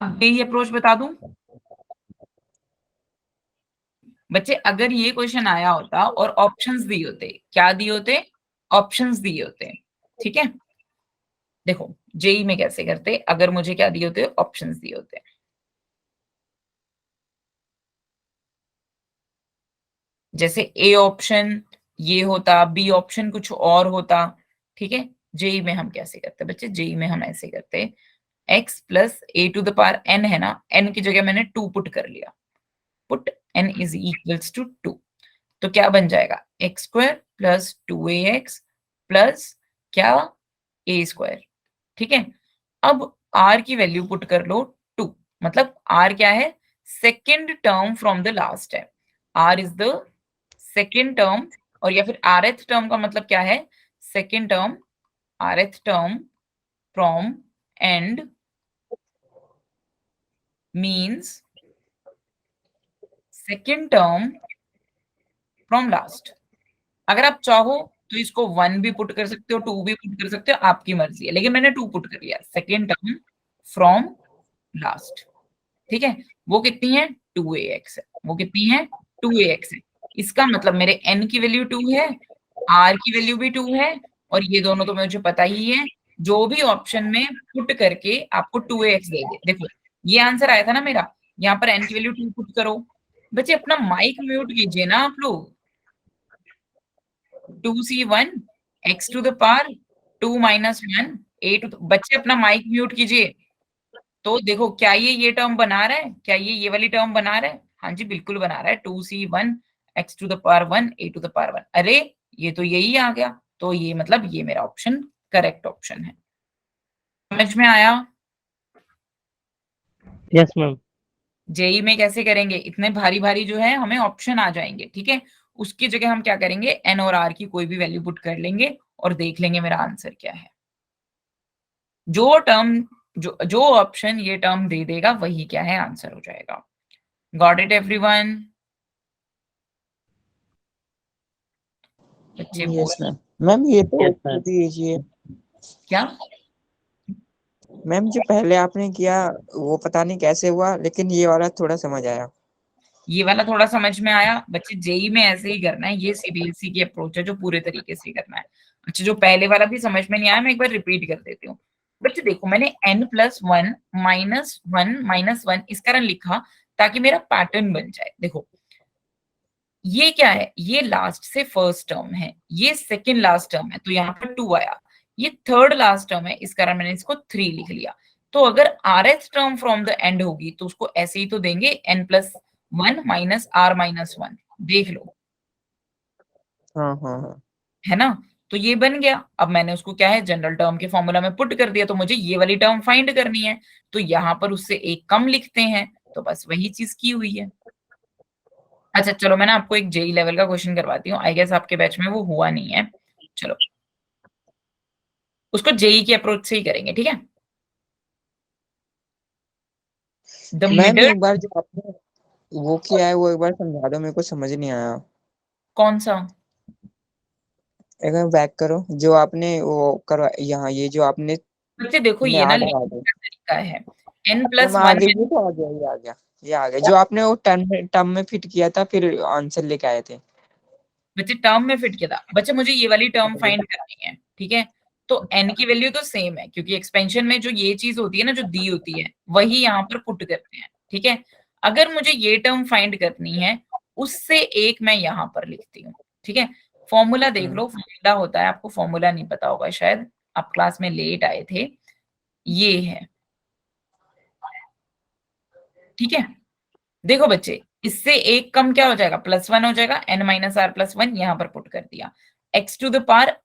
अब यही अप्रोच बता दूं बच्चे, अगर ये क्वेश्चन आया होता और ऑप्शंस दिए होते, क्या दिए होते? ऑप्शंस दिए होते, ठीक है? देखो जेई में कैसे करते, अगर मुझे क्या दिए होते? ऑप्शंस दिए होते। जैसे ए ऑप्शन ये होता, बी ऑप्शन कुछ और होता, ठीक है? जेई में हम कैसे करते बच्चे? जेई में हम ऐसे करते, x plus a to the power n है ना, n की जगह मैंने 2 पुट कर लिया, put n is equals to 2। तो क्या बन जाएगा? x square plus 2ax plus क्या? a स्क्वायर, ठीक है? अब r की वैल्यू पुट कर लो 2, मतलब r क्या है? Second term from the last है, r is the second term, और या फिर rth टर्म का मतलब क्या है? Second term, rth term from and means second term from last. अगर आप चाहो तो इसको 1 भी पुट कर सकते हो, 2 भी पुट कर सकते हो, आपकी मर्जी है, लेकिन मैंने 2 पुट कर लिया, सेकेंड टर्म फ्रॉम लास्ट। ठीक है, वो कितनी है 2ax है, वो कितनी है 2ax है। इसका मतलब मेरे n की वैल्यू 2 है, r की वैल्यू भी 2 है, और ये दोनों तो मुझे पता ही है। जो भी ऑप्शन में पुट करके आपको 2ax देंगे, देखो ये आंसर आया था ना मेरा, यहाँ पर n की वैल्यू 2 पुट करो। बच्चे अपना माइक म्यूट कीजिए ना आप लोग। 2c1 x to the power 2 minus 1 a to, बच्चे अपना माइक म्यूट कीजिए। तो देखो क्या ये टर्म बना रहा है, क्या ये वाली टर्म बना रहा है? हाँ जी बिल्कुल बना रहा है, 2c1 x to the power 1 a to the power 1। अरे ये तो यही आ गया, तो ये मतलब ये मेरा ऑप्शन करेक्ट ऑप्शन है। समझ में आया? Yes ma'am. जेई में कैसे करेंगे, इतने भारी भारी जो है हमें ऑप्शन आ जाएंगे, ठीक है, उसकी जगह हम क्या करेंगे, एन और आर की कोई भी वैल्यू पुट कर लेंगे और देख लेंगे मेरा आंसर क्या है। जो टर्म जो ऑप्शन ये टर्म दे देगा वही क्या है आंसर हो जाएगा। Got it everyone? बच्चे यस मैम। मैम ये तो Yes, ma'am. दीजिए। क्या? मैम जो पहले आपने किया वो पता नहीं कैसे हुआ, लेकिन ये वाला थोड़ा समझ आया। ये वाला थोड़ा समझ में आया? बच्चे जेई में ऐसे ही करना है, ये सीबीएसई की अप्रोच है जो पूरे तरीके से करना है। अच्छा जो पहले वाला भी समझ में नहीं आया, मैं एक बार रिपीट कर देती हूँ। बच्चे देखो मैंने n+1 -1 इस कारण लिखा ताकि मेरा पैटर्न बन जाए। देखो ये क्या है, ये लास्ट से फर्स्ट टर्म है, ये सेकेंड लास्ट टर्म है, तो यहाँ पर 2 आया। ये थर्ड लास्ट टर्म है, इस कारण मैंने इसको 3 लिख लिया। तो अगर rth term from the end होगी तो उसको ऐसे ही तो देंगे n+1 -r-1। देख लो, हाँ हाँ हाँ। है ना? तो ये बन गया। अब मैंने उसको क्या है जनरल टर्म के फॉर्मूला में पुट कर दिया, तो मुझे ये वाली टर्म फाइंड करनी है, तो यहाँ पर उससे एक कम लिखते हैं, तो बस वही चीज की हुई है। अच्छा चलो मैं ना आपको एक जेई लेवल का क्वेश्चन करवाती हूँ, आई गेस आपके बैच में वो हुआ नहीं है। चलो उसको जेई की अप्रोच से ही करेंगे, ठीक है? द मैम मिडल, एक बार जो आपने वो किया है वो एक बार समझा दो, मेरे को समझ नहीं आया। कौन सा? एक बार बैक करो जो आपने वो करवा, यहाँ ये जो आपने बच्चे देखो मैं ये ना आ गया लिखने का तरीका है, n+1 आ गया, ये तो आ गया, ये आ गया, ये आ गया जो आपने वो टर्म में फिट किया था फिर आंसर लेके आए थे। बच्चे टर्म में फिट किया था। बच्चे मुझे ये वाली टर्म फाइंड करनी है, ठीक है? तो n की वैल्यू तो सेम है, क्योंकि एक्सपेंशन में जो ये चीज होती है ना जो दी होती है वही यहाँ पर पुट करते हैं, ठीक है? अगर मुझे ये टर्म फाइंड करनी है उससे एक मैं यहाँ पर लिखती हूँ, ठीक है? फॉर्मूला देख लो, फॉर्मूला होता है, आपको फॉर्मूला नहीं पता होगा शायद, आप क्लास में लेट आए थे, ये है, ठीक है? देखो बच्चे इससे एक कम क्या हो जाएगा, +1 हो जाएगा, n-r+1 यहाँ पर पुट कर दिया, x to the power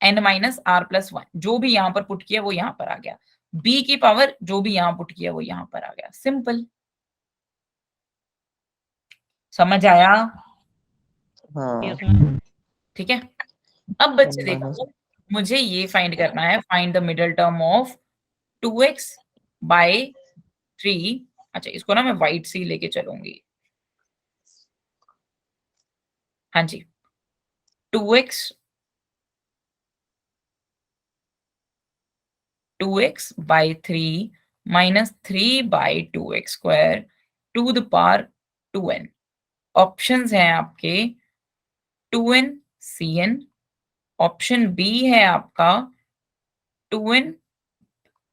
n-r+1 जो भी यहाँ पर पुट किया वो यहाँ पर आ गया, b की पावर जो भी यहाँ पुट किया वो यहाँ पर आ गया। सिंपल, समझ आया? हाँ ठीक है। अब बच्चे हाँ। देखो मुझे ये फाइंड करना है, find the middle term of 2x/3। अच्छा इसको ना मैं व्हाइट से ही लेके चलूंगी, हाँ जी, 2x 2x/3 -3/2x² to the power 2n। Options हैं आपके 2n cn, ऑप्शन बी है आपका 2n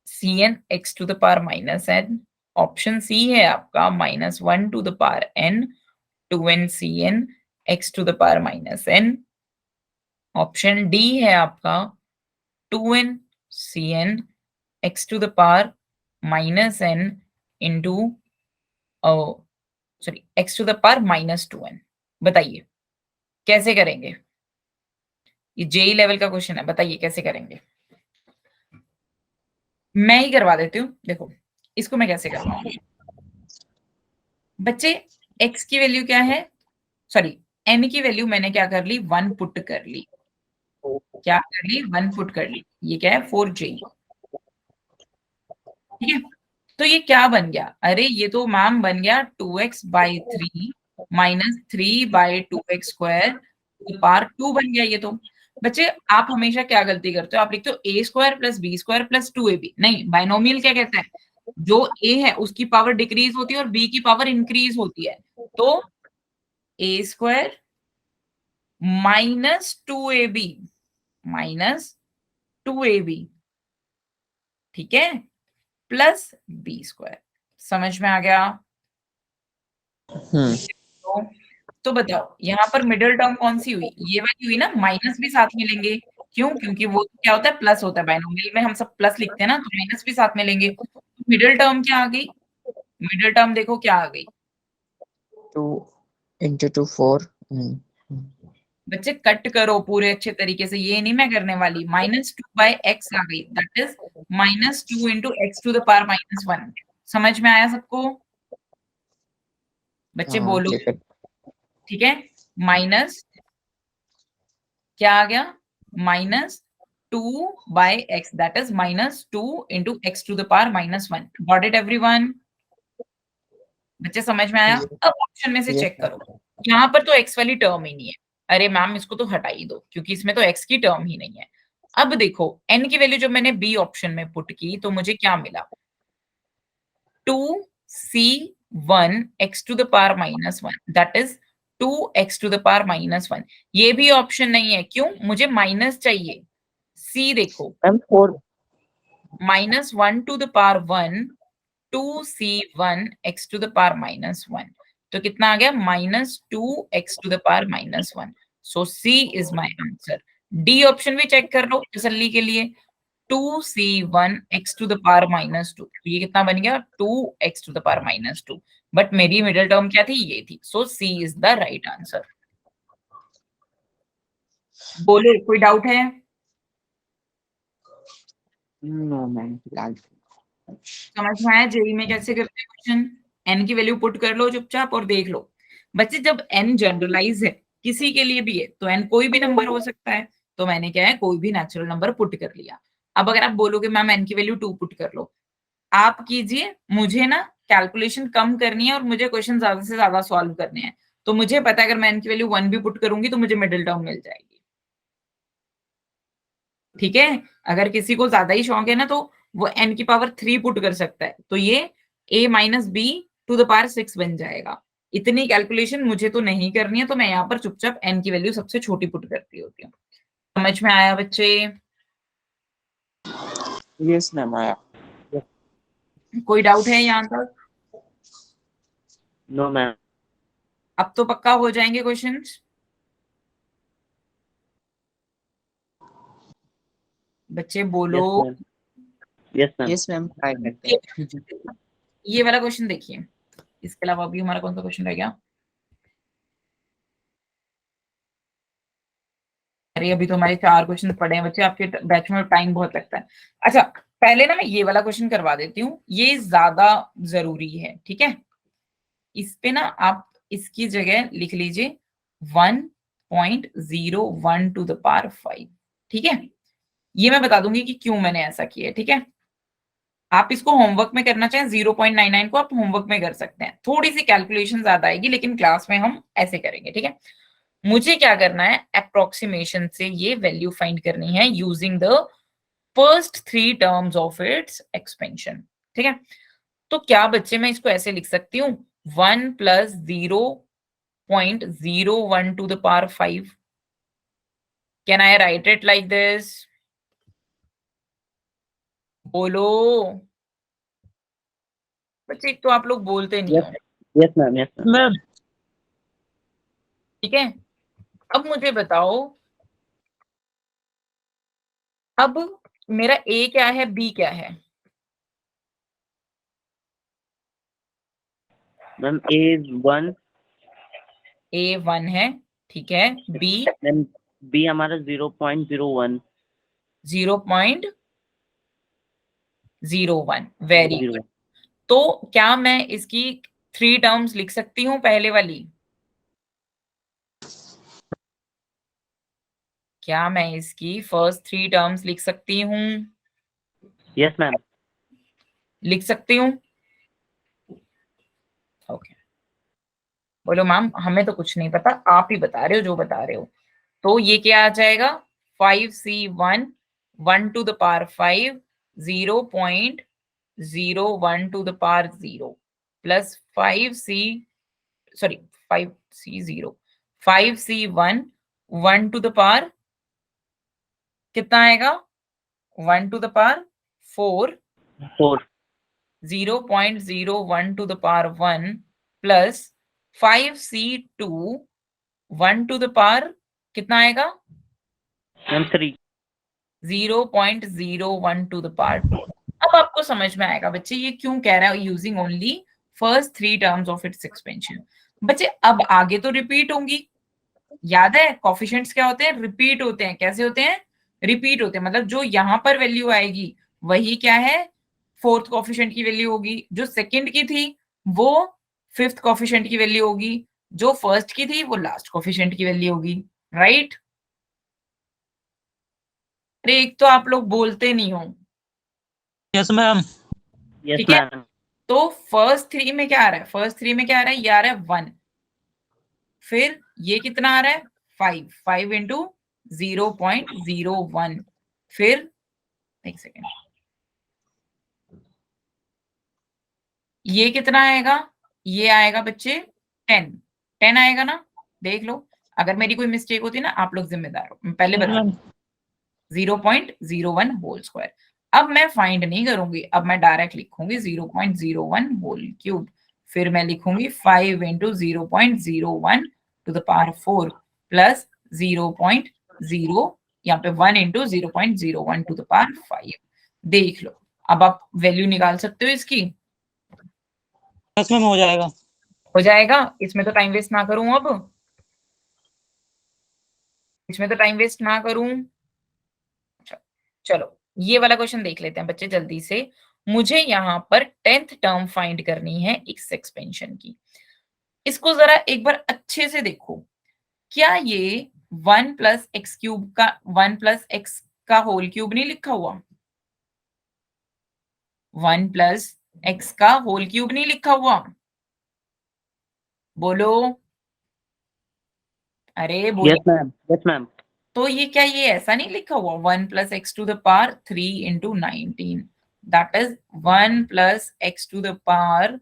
cn x to the power -n, option C है आपका -1 to the power n 2n cn x to the power -n, option D है आपका 2n cn x to the power -n into sorry x to the power -2n। बताइए कैसे करेंगे? ये JEE level का question है, बताइए कैसे करेंगे? मैं ही करवा देती हूँ, देखो इसको मैं कैसे करवाऊंगी। बच्चे x की वैल्यू क्या है, सॉरी n की वैल्यू मैंने क्या कर ली, 1 पुट कर ली, क्या कर ली, 1 पुट कर ली, ये क्या है 4j, ठीक है। तो ये क्या बन गया, अरे ये तो मैम बन गया 2x/3 माइनस 3/2x² पार 2 बन गया ये तो। बच्चे आप हमेशा क्या गलती करते हो, आप लिखते हो a² + b² + 2ab। नहीं, बाइनोमियल क्या कहता है, जो a है उसकी पावर डिक्रीज होती है और b की पावर इंक्रीज होती है। तो a² - 2ab माइनस 2ab, ठीक है, प्लस b²। समझ में आ गया? तो, तो बताओ यहाँ पर मिडिल टर्म कौन सी हुई, ये वाली हुई ना, माइनस भी साथ में लेंगे, क्यों, क्योंकि वो क्या होता है, प्लस होता है, बाइनोमियल में हम सब प्लस लिखते हैं ना, तो माइनस भी साथ में लेंगे। मिडिल टर्म क्या आ गई, मिडिल टर्म देखो क्या आ गई, 2 × 2 4। बच्चे कट करो पूरे अच्छे तरीके से, ये नहीं मैं करने वाली। -2/x आ गई, दैट इज -2 × x⁻⁻1। समझ में आया सबको? बच्चे हाँ बोलो, ठीक है। ठीक है। माइनस क्या आ गया, -2/x, that is -2 × x⁻⁻1। Got it everyone? बच्चे समझ में आया? अब ऑप्शन में से Yes, चेक करो, यहाँ पर तो x वाली टर्म ही नहीं है। अरे मैम इसको तो हटा ही दो, क्योंकि इसमें तो x की टर्म ही नहीं है। अब देखो n की वैल्यू जब मैंने b ऑप्शन में पुट की तो मुझे क्या मिला, 2c1 x⁻⁻1, that is 2x⁻⁻1। ये भी ऑप्शन नहीं है, क्यों, मुझे माइनस चाहिए। c देखो, मैम 4 -1 2c1 x⁻⁻1, तो कितना आ गया, -2x⁻⁻1। So c is my answer. D option भी चेक कर लो तसल्ली के लिए, 2c1 x⁻⁻2, ये कितना बन गया, 2x⁻⁻2। बट मेरी मिडिल टर्म क्या थी, ये थी। सो c is the right answer. बोलो, कोई डाउट है? नो मैम, फिलहाल समझ में आया जेई में कैसे करते हैं क्वेश्चन? एन की वैल्यू पुट कर लो चुपचाप और देख लो। बच्चे जब एन जनरलाइज है, किसी के लिए भी है, तो एन कोई भी नंबर हो सकता है, तो मैंने क्या है, कोई भी नेचुरल नंबर पुट कर लिया। अब अगर आप बोलोगे मैम एन की वैल्यू 2 पुट कर लो, आप कीजिए, मुझे ना कैलकुलेशन कम करनी है और मुझे क्वेश्चन ज्यादा से ज्यादा सॉल्व करने हैं, तो मुझे पता है अगर मैं एन की वैल्यू 1 भी पुट करूंगी तो मुझे मिडिल टर्म मिल जाएगी, ठीक है। अगर किसी को ज्यादा ही शौक है ना, तो वो n की पावर 3 पुट कर सकता है, तो ये a-b⁻6 बन जाएगा। इतनी कैलकुलेशन मुझे तो नहीं करनी है, तो मैं यहाँ पर चुपचाप n की वैल्यू सबसे छोटी पुट करती होती हूँ। समझ में आया बच्चे? यस मैम आया। कोई डाउट है यहाँ तक? No ma'am. अब तो पक्का हो जाएंगे क्वेश्चंस। बच्चे बोलो। Yes ma'am, yes ma'am. Yes ma'am try करते हैं। ये वाला क्वेश्चन देखिए, इसके अलावा भी हमारा कौन सा क्वेश्चन रह गया? अरे अभी तो हमारे 4 क्वेश्चन पड़े हैं बच्चे, आपके बैच में टाइम बहुत लगता है। अच्छा, पहले ना मैं ये वाला क्वेश्चन करवा देती हूँ, ये ज्यादा जरूरी है, ठीक है। इस पे ना आप इसकी जगह लिख लीजिए 1.012⁵, ठीक है। ये मैं बता दूंगी कि क्यों मैंने ऐसा किया है, ठीक है। आप इसको होमवर्क में करना चाहें 0.99 को आप होमवर्क में कर सकते हैं, थोड़ी सी कैलकुलेशन ज्यादा आएगी, लेकिन क्लास में हम ऐसे करेंगे, ठीक है। मुझे क्या करना है, अप्रोक्सीमेशन से ये वैल्यू फाइंड करनी है using the first 3 terms of its expansion, ठीक है। तो क्या बच्चे मैं इसको ऐसे लिख सकती हूँ, 1 + 0.012⁵। Can I right it like this? बोलो बच्चे, एक तो आप लोग बोलते नहीं यस, हो, यस मैम, यस मैम। ठीक है। अब मुझे बताओ, अब मेरा ए क्या है, बी क्या है? मैम A1, ए 1 है, ठीक है। बी मैम B हमारा 0.01, 0.01, वेरी गुड। 0। तो क्या मैं इसकी 3 टर्म्स लिख सकती हूँ, पहले वाली? क्या मैं इसकी फर्स्ट 3 टर्म्स लिख सकती हूँ? Yes ma'am. लिख सकती हूँ? ओके, बोलो मैम हमें तो कुछ नहीं पता, आप ही बता रहे हो जो बता रहे हो। तो ये क्या आ जाएगा? 5c1 1 to the power 5 0.01 to the power 0 plus 5c 5c0 5c1 1 to the power कितना आएगा? 1 to the power 4 4 0.01 to the power 1 plus 5c2 1 to the power कितना आएगा? मैम 3। 0.01 to the power 2। अब आपको समझ में आएगा बच्चे ये क्यों कह रहा है using only first 3 terms of its expansion. बच्चे अब आगे तो रिपीट होंगी, याद है कोफिशिएंट्स क्या होते हैं? रिपीट होते हैं। कैसे होते हैं? रिपीट होते हैं, मतलब जो यहाँ पर वैल्यू आएगी वही क्या है? फोर्थ कोफिशिएंट की वैल्यू होगी। जो सेकंड की थी वो फिफ्थ कोफिशिएंट की वैल्यू होगी। जो फर्स्ट की थी वो लास्ट कोफिशिएंट की वैल्यू होगी, राइट? अरे एक तो आप लोग बोलते नहीं हो। Yes ma'am. यस ठीक है, मैम। तो फर्स्ट 3 में क्या आ रहा है? फर्स्ट 3 में क्या आ रहा है? ये आ रहा है 1। फिर ये कितना आ रहा है? 5 इंटू 0.01। फिर एक सेकेंड, ये कितना आएगा? ये आएगा बच्चे 10 आएगा ना? देख लो, अगर मेरी कोई मिस्टेक होती है ना आप लोग जिम्मेदार हो, मैं पहले बता 0.01 होल स्क्वायर। अब मैं फाइंड नहीं करूंगी, अब मैं डायरेक्ट लिखूंगी 0.01 होल क्यूब। फिर मैं लिखूंगी 5 into 0.01 to the power 4 plus 0.0 यहाँ पे 1 इंटू 0.01 टू द पावर 5। देख लो, अब आप वैल्यू निकाल सकते हो इसकी। यस मैम हो जाएगा। हो जाएगा, इसमें तो टाइम वेस्ट ना करूं, अब इसमें तो टाइम वेस्ट ना करूं। चलो ये वाला क्वेश्चन देख लेते हैं बच्चे जल्दी से। मुझे यहाँ पर 10th टर्म फाइंड करनी है इस एक्सपेंशन की। इसको जरा एक बार अच्छे से देखो, क्या ये 1 प्लस एक्स क्यूब का 1 प्लस एक्स का होल क्यूब नहीं लिखा हुआ? 1 प्लस एक्स का होल क्यूब नहीं लिखा हुआ? बोलो, अरे बोलो। Yes ma'am. Yes ma'am. तो ये क्या ये ऐसा नहीं लिखा हुआ 1 plus x to the power 3 into 19, that is 1 plus x to the power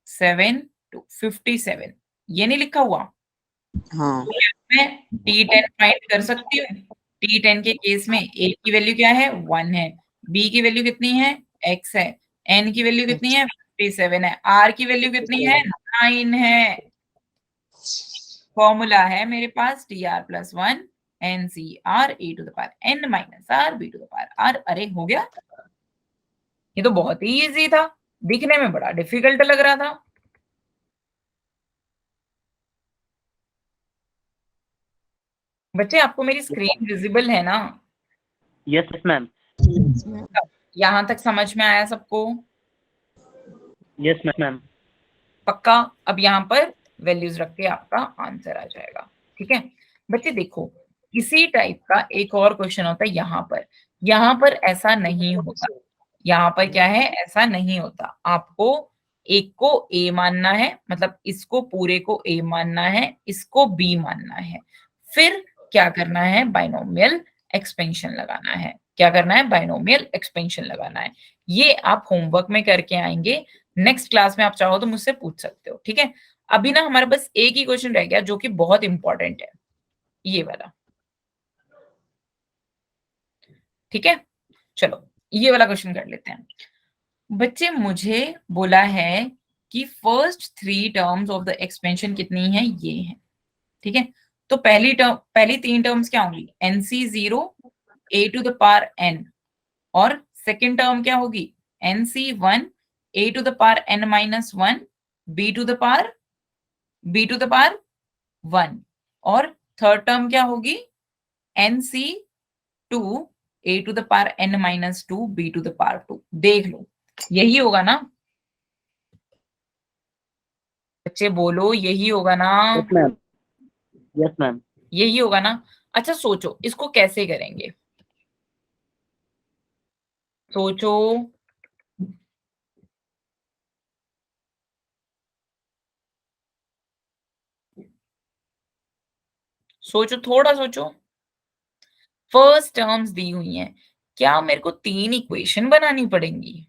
7 to 57, ये नहीं लिखा हुआ? हाँ मैं T10 फाइंड कर सकती हूँ। T10 के केस में A की वैल्यू क्या है? 1 है। B की वैल्यू कितनी है? X है। N की वैल्यू कितनी है? 57 है। R की वैल्यू कितनी है? 9 है। फॉर्मूला है मेरे पास TR+1 NCR A to the power N minus R B to the power R। अरे हो गया, ये तो बहुत ही इजी था, दिखने में बड़ा डिफिकल्ट लग रहा था। बच्चे आपको मेरी स्क्रीन विजिबल है ना? Yes ma'am. यहां तक समझ में आया सबको? Yes ma'am. पक्का? अब यहाँ पर वैल्यूज रख के आपका आंसर आ जाएगा। ठीक है बच्चे, देखो इसी टाइप का एक और क्वेश्चन होता है यहाँ पर। यहाँ पर ऐसा नहीं होता, यहाँ पर क्या है? ऐसा नहीं होता। आपको एक को A मानना है, मतलब इसको पूरे को A मानना है, इसको B मानना है। फिर क्या करना है? बाइनोमियल एक्सपेंशन लगाना है। क्या करना है? बाइनोमियल एक्सपेंशन लगाना है। ये आप होमवर्क में करके आएंगे, नेक्स्ट क्लास में आप चाहो तो मुझसे पूछ सकते हो। ठीक है, अभी ना हमारा बस एक ही क्वेश्चन रह गया जो कि बहुत इंपॉर्टेंट है, ये वाला। ठीक है, चलो ये वाला क्वेश्चन कर लेते हैं। बच्चे मुझे बोला है कि first 3 terms of the expansion कितनी है? ये है। ठीक है, तो पहली 3 टर्म्स क्या होंगी? NC0 A to the power N, और सेकेंड टर्म क्या होगी? NC1 A to the power N minus 1 B to the power 1, और थर्ड टर्म क्या होगी? NC2 A to the power N minus 2 B to the power 2। देख लो, यही होगा ना बच्चे? बोलो, यही होगा ना? Yes ma'am. Yes ma'am. यही होगा ना? अच्छा सोचो इसको कैसे करेंगे, सोचो। सोचो थोड़ा सोचो। फर्स्ट टर्म्स दी हुई हैं, क्या मेरे को 3 इक्वेशन बनानी पड़ेंगी?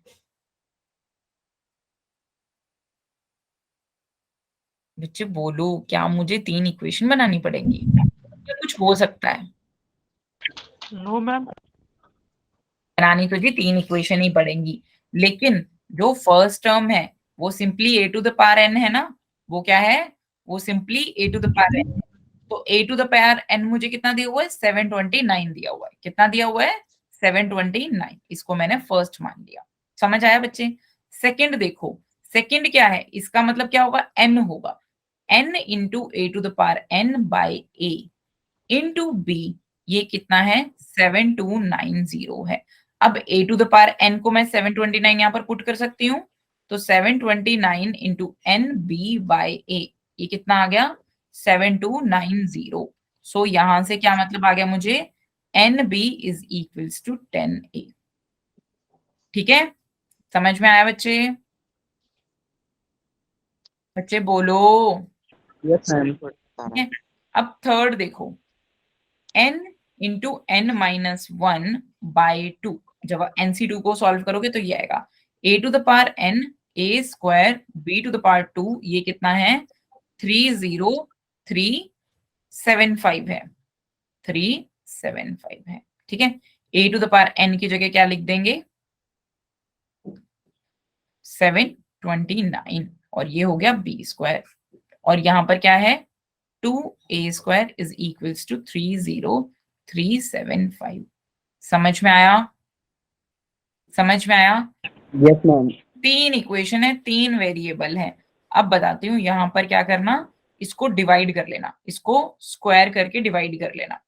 बच्चे बोलो, क्या मुझे 3 इक्वेशन बनानी पड़ेंगी? क्या कुछ हो सकता है? No ma'am. बनानी तो जी 3 इक्वेशन ही पड़ेंगी, लेकिन जो फर्स्ट टर्म है वो simply a to the power n है ना, वो क्या है, वो simply a to the power n। तो a to the power n मुझे कितना दिया हुआ है, 729 दिया हुआ है। कितना दिया हुआ है, 729। इसको मैंने फर्स्ट मान लिया। समझ आया बच्चे? सेकंड देखो, सेकंड क्या है, इसका मतलब क्या होगा, n होगा। n into a to the power n by a into b, ये कितना है, 7290 है। अब a to the power n को मैं 729 यहाँ पर पुट कर सकती हूँ, तो 729 इंटू एन बी बाई ए, ये कितना आ गया, 7290। सो यहां से क्या मतलब आ गया मुझे, n B is equals to 10a। ठीक है, समझ में आया बच्चे? बच्चे बोलो। Yes ma'am. ठीक है, अब थर्ड देखो, n इंटू एन माइनस 1 बाई 2। जब NC2 को सॉल्व करोगे तो ये आएगा a to the power n a square b to the power 2, ये कितना है, 30375 है, 375 है। ठीक है, a to the power n की जगह क्या लिख देंगे, 729, और ये हो गया b स्क्वायर, और यहाँ पर क्या है, 2a square is equals to 30375। समझ में आया? समझ में आया? Yes ma'am. 3 इक्वेशन है, 3 वेरिएबल है। अब बताती हूँ यहाँ पर क्या करना, इसको डिवाइड कर लेना, इसको स्क्वायर करके डिवाइड कर लेना,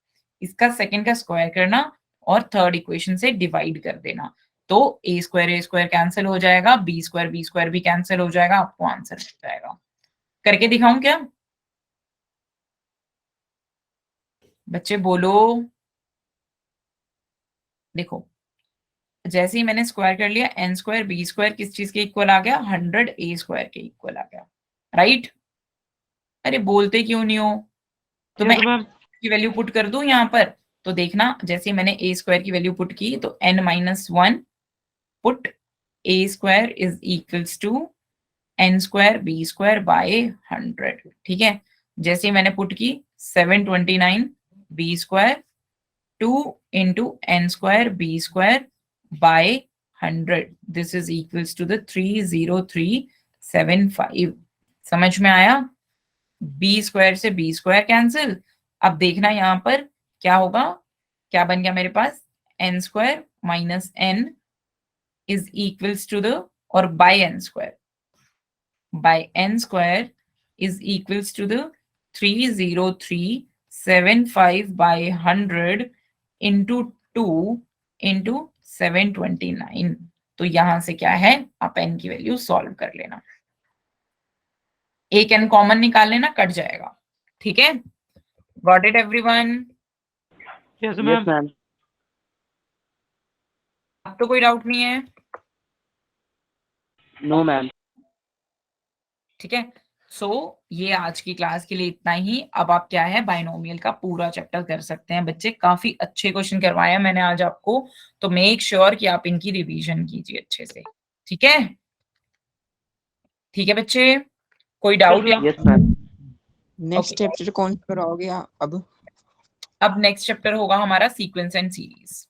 इसका सेकंड का स्क्वायर करना और थर्ड इक्वेशन से डिवाइड कर देना। तो ए स्क्वायर कैंसिल हो जाएगा, बी स्क्वायर भी कैंसिल हो जाएगा, आपको आंसर मिल जाएगा। करके दिखाऊं क्या? बच्चे बोलो। देखो, जैसे ही मैंने स्क्वायर कर लिया, एन स्क्वायर बी स्क्वायर किस चीज के इक्वल आ गया, 100 ए स्क्वायर के इक्वल आ गया, राइट? अरे बोलते क्यों नहीं हो? तो मैं यस मैम। की वैल्यू पुट कर दूं यहाँ पर, तो देखना, जैसे ही मैंने ए स्क्वायर की वैल्यू पुट की तो n minus 1 put a square is equals to n square b square by 100। ठीक है, जैसे ही मैंने पुट की 729 b square 2 into n square b square by 100, this is equals to the 30375। समझ में आया? बी स्क्वायर से बी स्क्वायर कैंसिल। अब देखना यहाँ पर क्या होगा, क्या बन गया मेरे पास, N square minus N is equals to the, और by N square is equals to the 30375 by 100 into 2 into 729। तो यहां से क्या है, आप एन की वैल्यू सॉल्व कर लेना, एक एन कॉमन निकाल लेना, कट जाएगा। ठीक है, got it everyone? Yes yes ma'am. Ma'am. अब तो कोई डाउट नहीं है? No ma'am. ठीक है, सो ये आज की क्लास के लिए इतना ही। अब आप क्या है, बाइनोमियल का पूरा चैप्टर कर सकते हैं बच्चे। काफी अच्छे क्वेश्चन करवाए मैंने आज आपको, तो मेक श्योर कि आप इनकी रिवीजन कीजिए अच्छे से। ठीक है, ठीक है बच्चे, कोई doubt? Yes ma'am. Next Okay. Chapter कौन सा कराओगे आप अब? अब नेक्स्ट चैप्टर होगा हमारा सीक्वेंस एंड सीरीज।